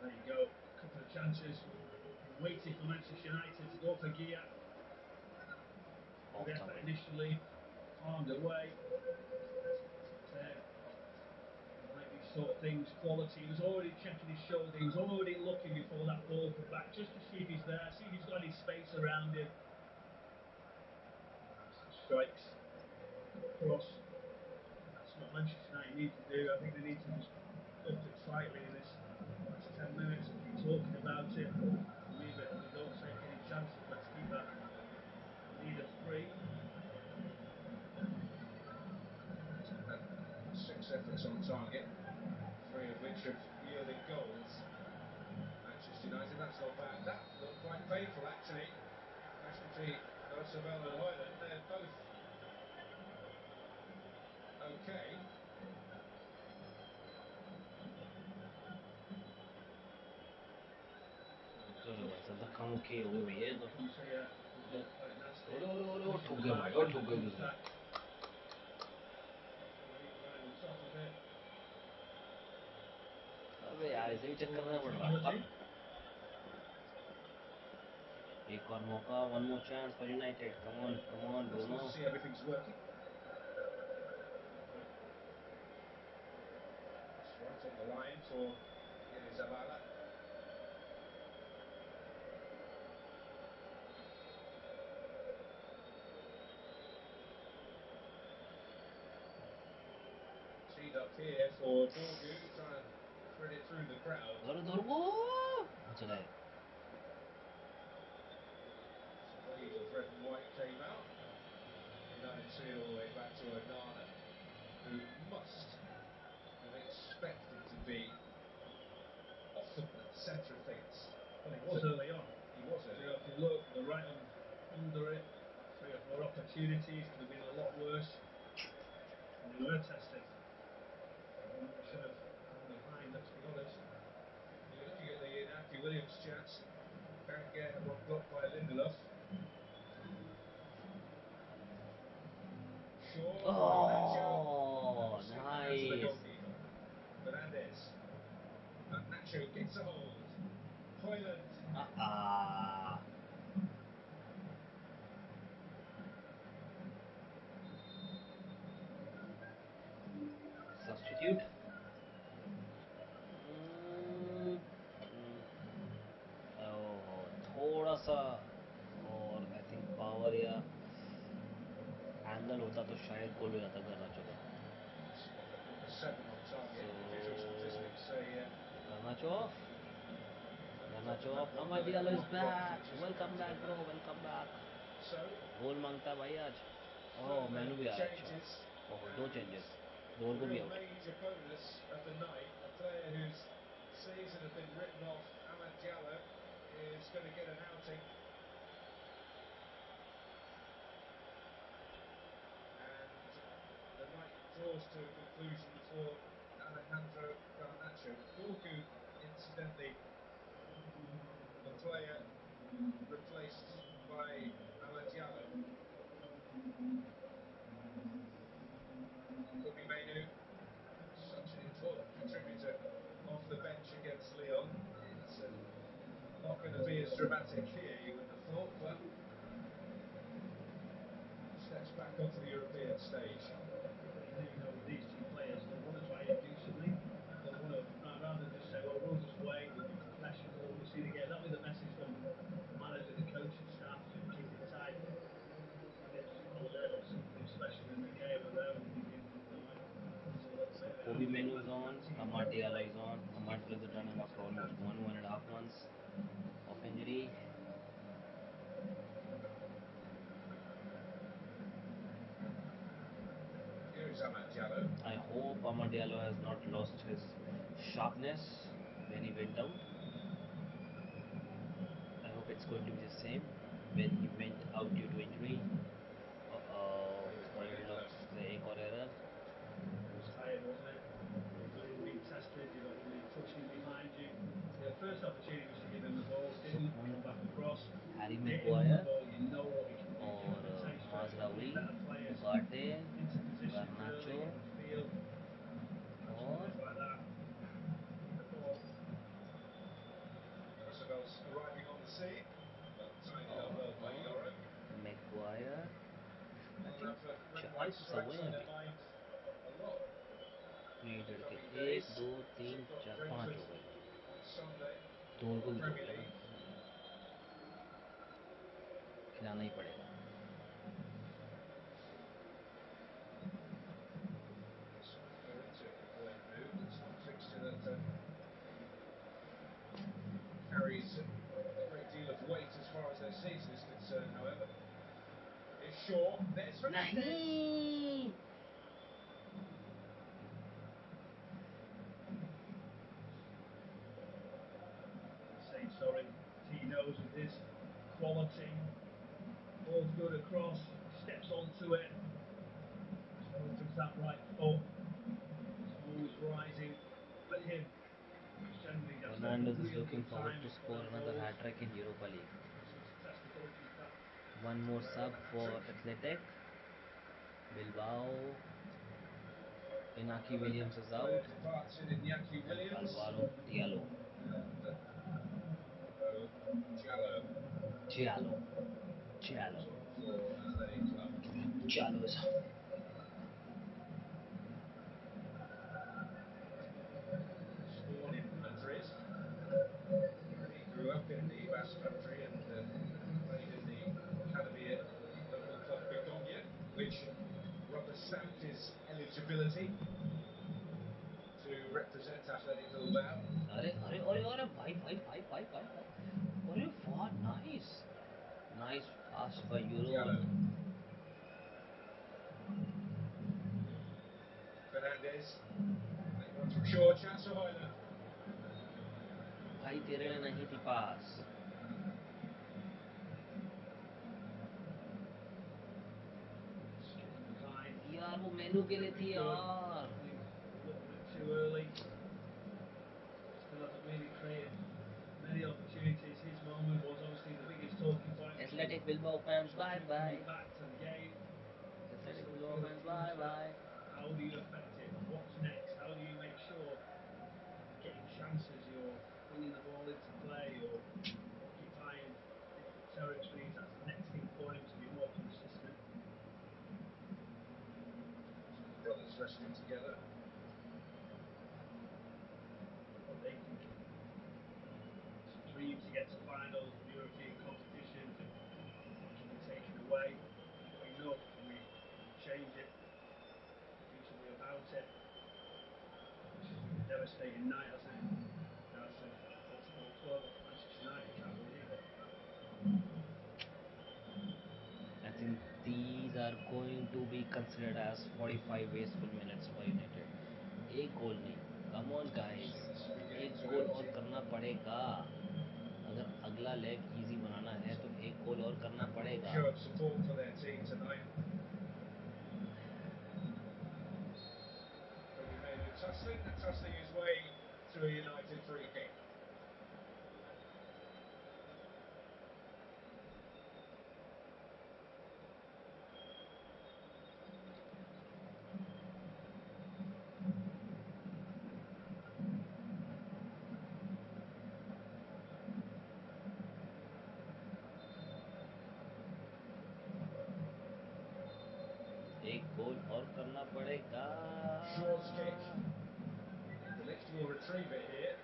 There you go. A couple of chances waiting for Manchester United to go for Gia. Of Good था effort भाई. initially, palmed away. Like these sort of things, quality. He was already checking his shoulder. He was already looking before that ball cut back, just to see if he's there, see if he's got any space around him. Strikes across. That's what Manchester United need to do. I think they need to just up it slightly in this last 10 minutes and keep talking about it. Leave it. They don't take any chances. Let's keep that lead at 3. United had 6 efforts on target, 3 of which have yielded goals. Manchester United, that's not bad. That looked quite painful, actually. Clash between Dorosabel and Hoyland. They're both okay. चलो भाई साहब धक्का मुक्की हो गई भैया ये तो. So yeah, it looked quite nasty. ओरे ठुक Initially गए back, भाई. और ठुक गए दूसरा. contact. Right on top of it. अबे यार इसे भी चक्कर में पड़ रहा. अब एक और मौका. One more chance for United. Come on Just Bruno. need to see everything's working. It's right on the line for Zabala. Teed up here for Dorgu, trying to thread it through the crowd. अरे दूर वो बच गए. Some wave of red and white came out. United see it all the way back to Onana, who must have expected to be off the centre of things. Well, he was early on. He was So early on. if you look, they're right under it. 3 or 4 opportunities, could have been a lot worse. And they were tested. They should have gone behind, let's be honest. You're looking at the Inaki Williams Williams' chance. Can't get one blocked by Lindelof. Shaw. Oh, Slipped that out to the nice. goalkeeper. Fernandez. Nacho gets a hold. Hoyland. Ah. Substitute. Mm, mm, oh, थोड़ा सा और I think power या angle होता तो शायद गोल हो जाता गर्नाचो का. Number 7 on target. So Official statistics say Garnacho off. Garnacho that off. one Amad going Diallo is long blocked, back. which isn't Welcome back, counted in. bro. Welcome back. So गोल मांगता है भाई आज. ओह further मैनू भी आया. अच्छा. changes ओहो दो and चेंजेस. दोर the को भी real out. major bonus of the night, a player whose season had been written off, Amad Diallo, is going to get an outing. And the night draws to a conclusion for Alejandro Garnacho. Dorgu, incidentally, the player replaced by Amad Diallo. Kobe Mainu, such an important contributor off the bench against Lyon. It's not going to be as dramatic here, you wouldn't have thought, but steps back onto the European stage. What you do know with these two players, they'll want to try and do something. They'll want to, rather than just say, well, we'll just wait, we'll be professional, we'll see the game. That'll be the message from the manager, the coaching staff, to keep it tight. Against Chicago, there's something special in the game, and they're only thinking, no, it's a little bit of it. Kobe Menu is on. Amad Diallo is on. Amad is returning after almost 1.5 months of injury. Here is Amad Diallo. I hope Amad Diallo has not lost his sharpness when he went out. I hope it's going to be the same when he went out due to injury. Here's by World of Lindelof. the एक और error. It was tired, wasn't it? Ready to be tested, you've got somebody pushing behind you. The first opportunity was to give him the ball, didn't come back across. Harry Get him the Maguire ball, you know what he can do. You और can say straight away, Mazraoui, better players Ugarte, into positions early, Garnacho get the feel. और Players like that, keep the ball. Roosevelt's arriving on the scene, but tidied up well by और Yoro. Maguire. I Well, think have red-white 4 पास हुए stripes हैं on their अभी. mind a lot नहीं in the लड़के coming 1 days, 2 as 3 they've got 4 5 Brentford हो गए. on Sunday दोर in को the भी तो हो Premier गया ना. League. खिलाना ही पड़ेगा. Decided to go into it before he moved. It's not a fixture that carries a great deal of weight as far as their season is concerned, however. It's Shaw. There's Fernandez. नहीं. Saying sorry, he knows with his quality. Ball's good across, steps onto it, just opens that right foot. It's always rising for him. Generally gets a Fernandez is real looking good forward to timing for score them another goals. hat-trick in Europa League. Test the goalkeeper. One more Player sub on a for hat-trick. Athletic. Bilbao. Inaki Williams is out. Player departs in Iñaki And Williams. Alvaro Diallo. And Alvaro Jallo Giallo. Giallo. is on for Athletic Club. Giallo is He was born in Madrid. He grew up in the Basque Country and played in the academy at local club Begoña, which rubber stamped his eligibility to represent Athletic Bilbao. अरे अरे अरे अरे भाई भाई भाई भाई भाई भाई अरे वाह nice nice pass by Euro. Diallo. Fernandez. Late one from Shaw. Chance for Hoyland. भाई तेरे में नहीं थी पास. Skipping behind. यार वो मेनू के लिए थी Good. यार. I think a little bit too early. Still hasn't really created many opportunities. Bilbao fans, bye Coming bye. back to the game. Athletic What's Bilbao for the fans, bye future? bye. How do you affect it? What's next? How do you make sure you're getting chances, you're bringing the ball into play, or occupying different territories? That's the next thing for him to be more consistent. The brothers resting together. What they thinking? It's a dream to get to finals of European competitions. What can be taken away? What enough? Can we change it? Do something about it? It's just been a devastating night, hasn't it? Regards to the football club, Manchester United, can't believe it. I think these are going to be considered as 45 wasteful minutes for United. एक गोल नहीं, come on guys, Seems to be getting एक to goal it. और करना पड़ेगा. अगर अगला leg easy बनाना है तो एक गोल और करना पड़ेगा. Show of support for their team tonight. Could be made with tussling, and tussling his way to a United free kick. एक गोल और करना पड़ेगा. Shaw's kick. The lift will retrieve it here.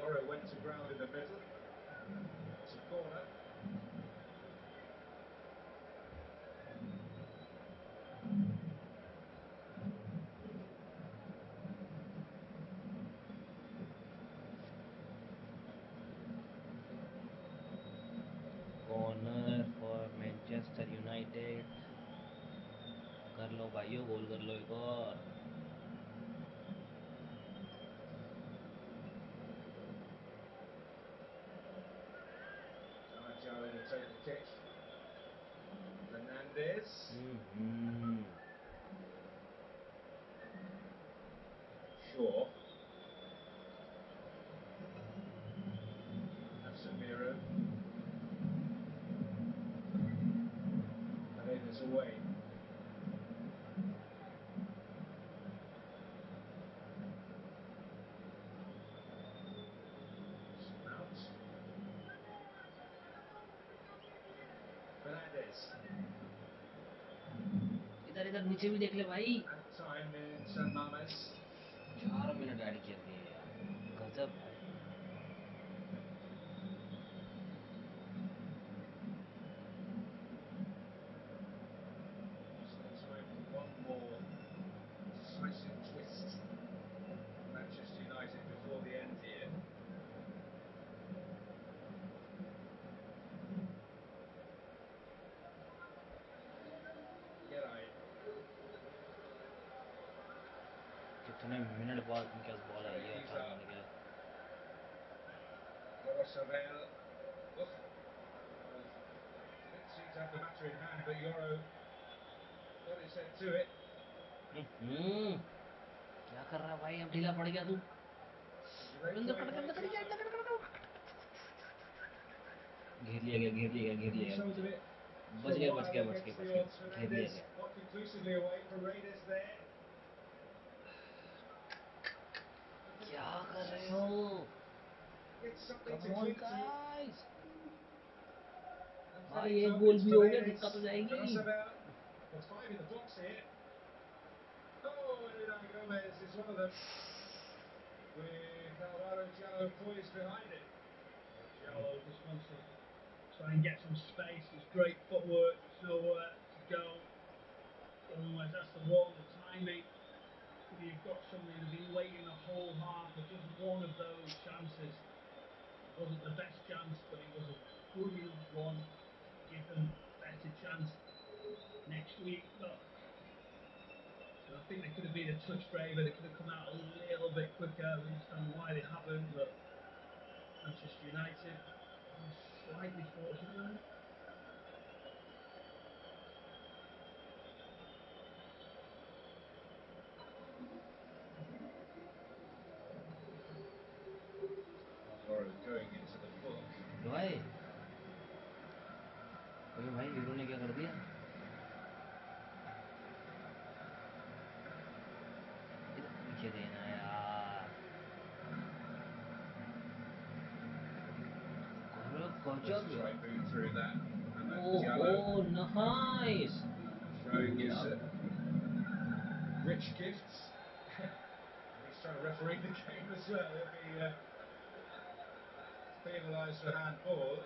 Yoro went to ground in the middle. It's a corner. Corner for Manchester United. कर लो भाइयों, गोल कर लो एक और. Diageo in to take the kick. Fernandez. Shaw. Casemiro. Paredes away. Mount. Fernandez. इधर इधर नीचे भी देख ले भाई. At time in San Mames. 4 minute add कर दिए यार, गजब भाई. Still time for one more decisive twist for Manchester United before the end here. Geray. कितने मिनट बाद इनके पास बॉल आई है He's अचानक up. मैंने कहा. Gorosabel. Oof. Well, didn't seem to have the matter in hand, but Yoro got his head to it. क्या कर रहा है भाई, अब ढीला पड़ गया तू. अंदर कट अंदर कट गया, अंदर कट. घेर लिया गया, घेर लिया गया, घेर लिया Controlled गया. it for बच a गया, बच while गया, बच against गया, the बच गया. odds. घेर लिया Fernandez गया. not conclusively away. Paredes there. क्या कर रहे हो? Gets something come to on cling to. Guys. And भाई heading एक up, गोल it's भी हो गया, Paredes. दिक्कत हो जाएगी. Gorosabel. There's 5 in the box here. Oh, and Unai Gomez is one of them. With Alvaro Jallo poised behind it. Jallo just wants to try and get some space. It's great footwork. There's nowhere to go. Gomez has the one, the timing. Could he have got something? They've been waiting a whole half for just one of those chances. It wasn't the best chance, but it was a good enough one to give them a better chance next week. Look, so I think they could have been a touch braver. They could have come out a little bit quicker. We understand why they haven't, but Manchester United slightly fortunate. Yoro going into the book. भाई कोई भाई euro ने क्या कर दिया? ये देना यार। Good गजब यार। straight boot through that. And that Diallo ओहो नाइस। showing his क्या rich gifts. And he's trying to referee the game as well. He'll be penalised for handball.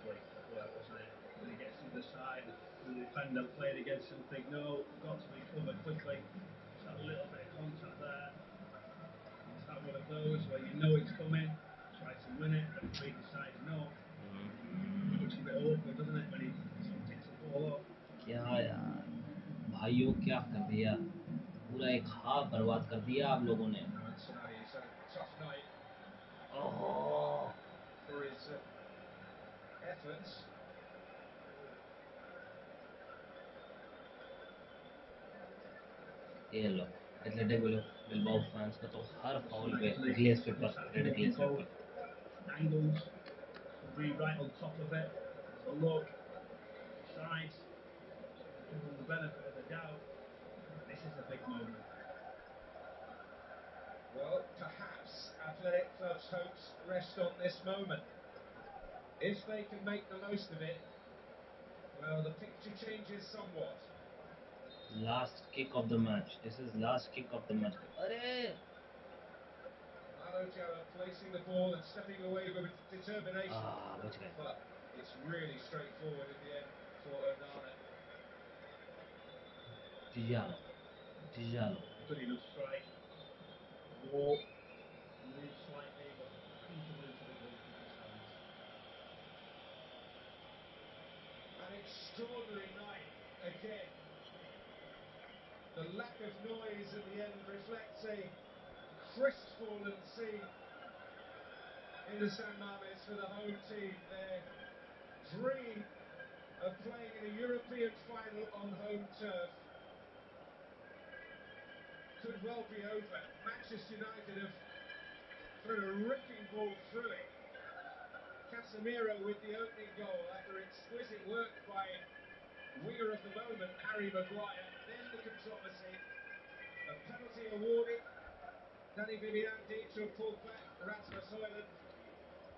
Great footwork, wasn't it? When he gets to the side, the defender played against him, think, no, got to recover quickly. Just that little bit of contact there. Is that one of those where you know it's coming, try to win it, referee decides no? Looks a bit awkward, doesn't it, when he sort of picks the ball up? क्या यार भाइयों, क्या कर दिया? पूरा एक half बर्बाद कर दिया आप लोगों ने। Well, tonight he's had a tough night ओहो for his efforts. ये लो, एथलेटिक बिल्बाओ फैंस का तो हर Looks फाउल पे nicely, glace just paper, that red dirty glace ball, paper. different angles, could be right on top of it. Has a look, decides to give them the benefit of the doubt. This is a big moment. Well, perhaps Athletic Club's hopes rest on this moment. If they can make the most of it, well, the picture changes somewhat. Last kick off the match, this is last kick off the match. अरे Malo Diallo placing the ball and stepping away with determination. बच गए। But it's really straightforward in the end for Onana. डिजालो, डिजालो। Good enough strike. The ball moves slightly, but comfortably into the goalkeeper's hands. An extraordinary night again. The lack of noise at the end reflects a crestfallen scene in the San Mames for the home team. Their dream of playing in a European final on home turf could well be over. Manchester United have thrown a ripping ball through it. Casemiro with the opening goal after exquisite work by winger of the moment, Harry Maguire. Then the controversy. A penalty awarded. Danny Vivian deemed to have pulled back Rasmus Højlund.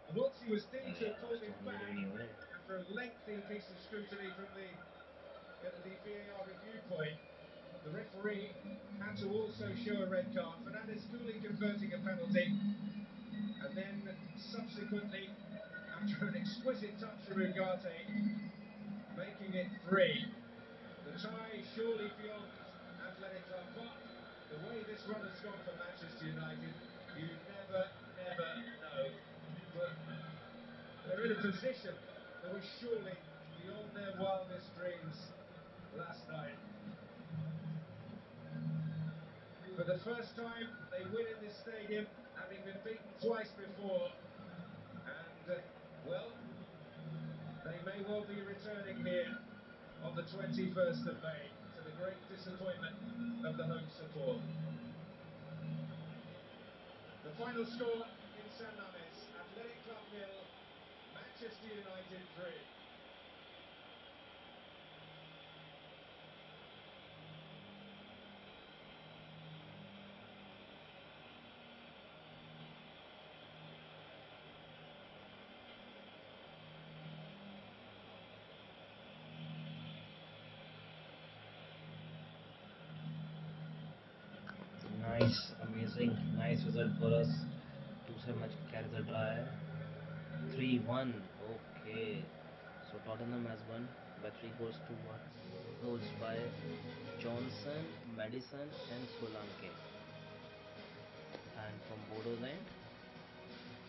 And once he was deemed अरे to have यार आज pulled तो him unload भी back, नहीं हो रहे। after a lengthy piece of scrutiny from the VAR review point, the referee had to also show a red card. Fernandes coolly converting a penalty, and then subsequently, after an exquisite touch from Ugarte, making it 3. The tie surely beyond Athletic Club, but the way this run has gone for Manchester United, you never, never know. But they're in a position that was surely beyond their wildest dreams last night. For the first time, they win in this stadium, having been beaten twice before, and, well, they may well be returning here on the 21st of May, to the great disappointment of the home support. The final score in San Mames, Athletic Club 0, Manchester United 3. Nice, amazing, nice result for us. दूसरे match का क्या result रहा है? 3-1। Okay, so Tottenham has one by 3 goals to 1, goals by Johnson, Madison and Solanke, and from Bodo's end,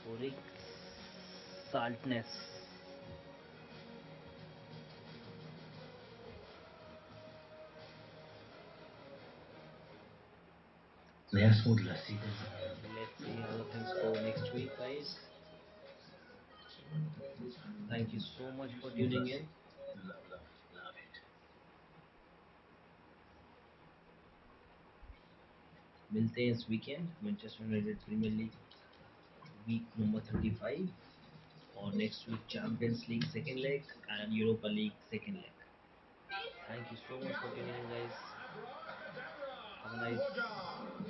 Ulrich Saltness। नया smooth lassi they Let's see how the things go next week, guys. Thank you so much for tuning in. Love love love it मिलते हैं इस weekend Manchester United Premier League week number 35। or next week Champions League second leg and Europa League second leg. Thank you so much for tuning in, guys. Have a nice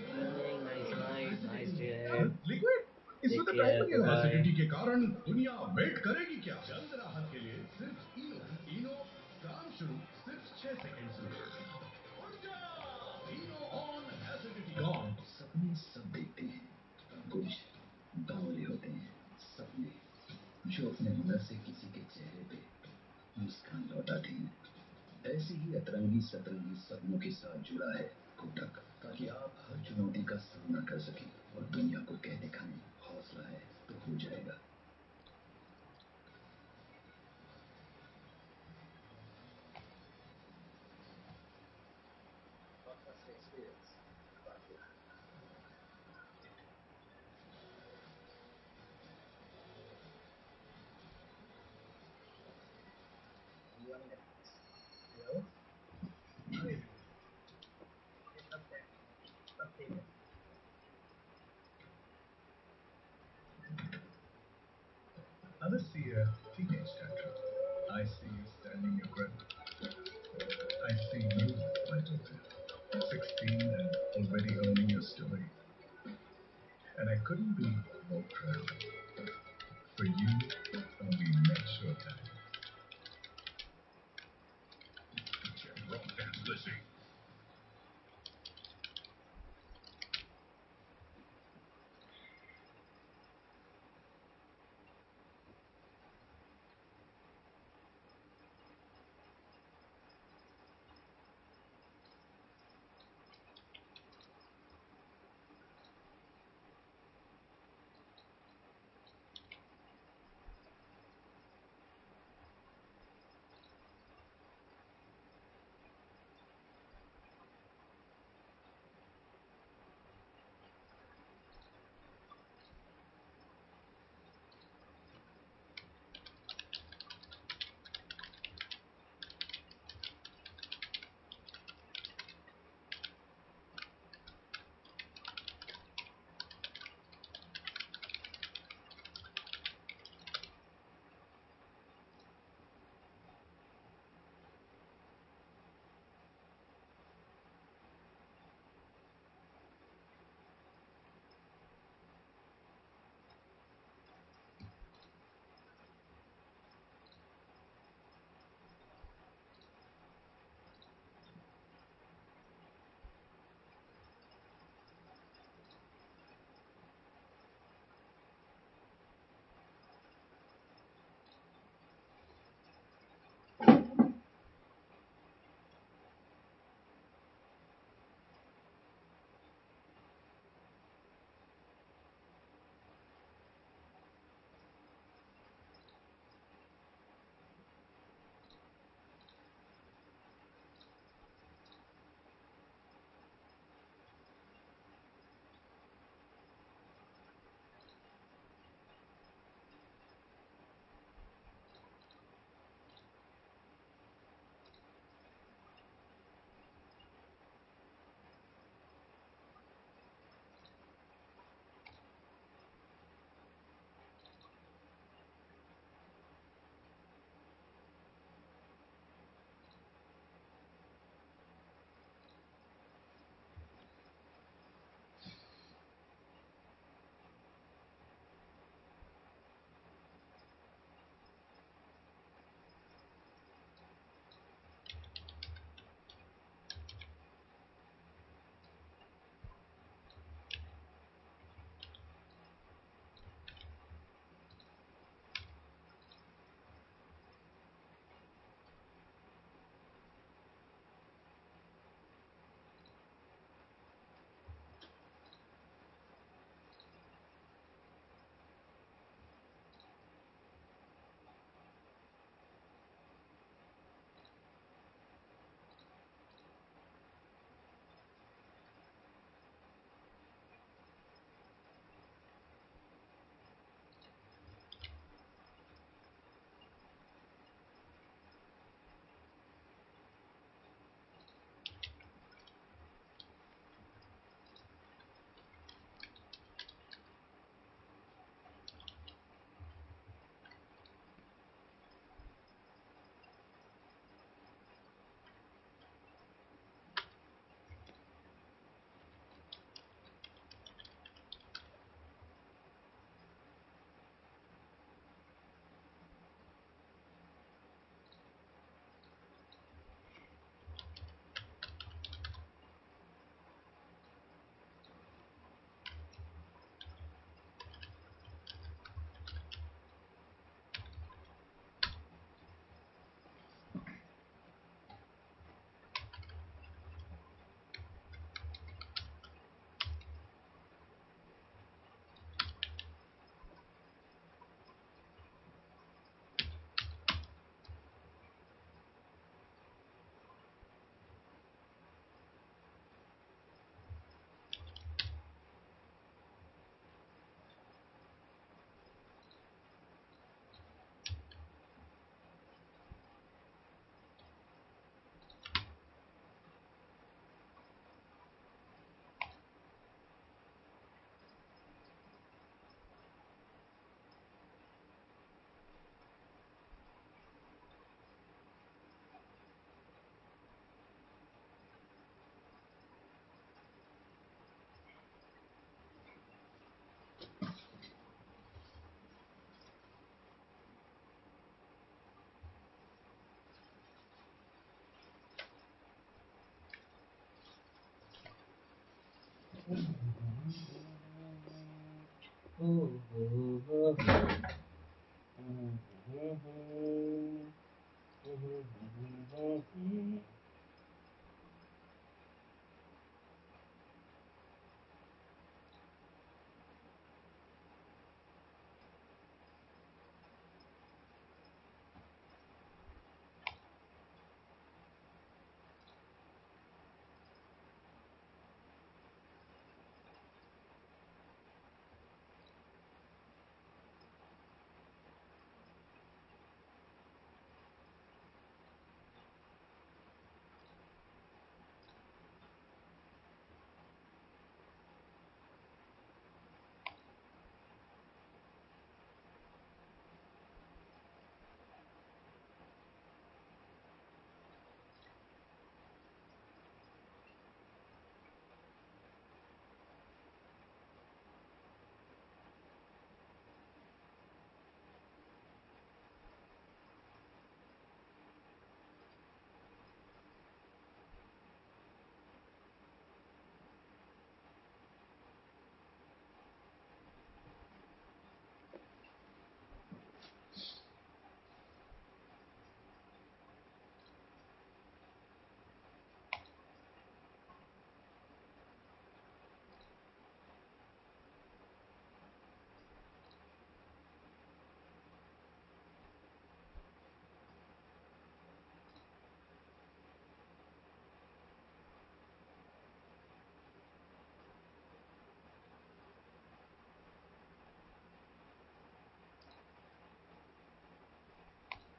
evening, nice night, nice day ahead. Liquid इसमें Take तो time care. Bye लगेगा। bye. Acidity के कारण दुनिया wait करेगी क्या? जल्द राहत के लिए सिर्फ इनो। इनो काम शुरू सिर्फ 6 सेकंड्स में। उठ जाओ, इनो ऑन एसिडिटी गॉन। सपने सब देखते हैं, कुछ बावले होते हैं। सपने जो अपने हुनर से किसी के चेहरे पे मुस्कान लौटाते हैं। ऐसे ही अतरंगी सतरंगी सपनों के साथ जुड़ा है कोटक, ताकि आप हर चुनौती का सामना कर सकें और दुनिया को कह दिखाएं, हौसला है तो हो जाएगा। I see a teenage tantrum. I see you standing your ground. I see you, my daughter, 16 and already owning your story. And I couldn't be more proud. For you, only make sure time. Rock dance, Lizzie.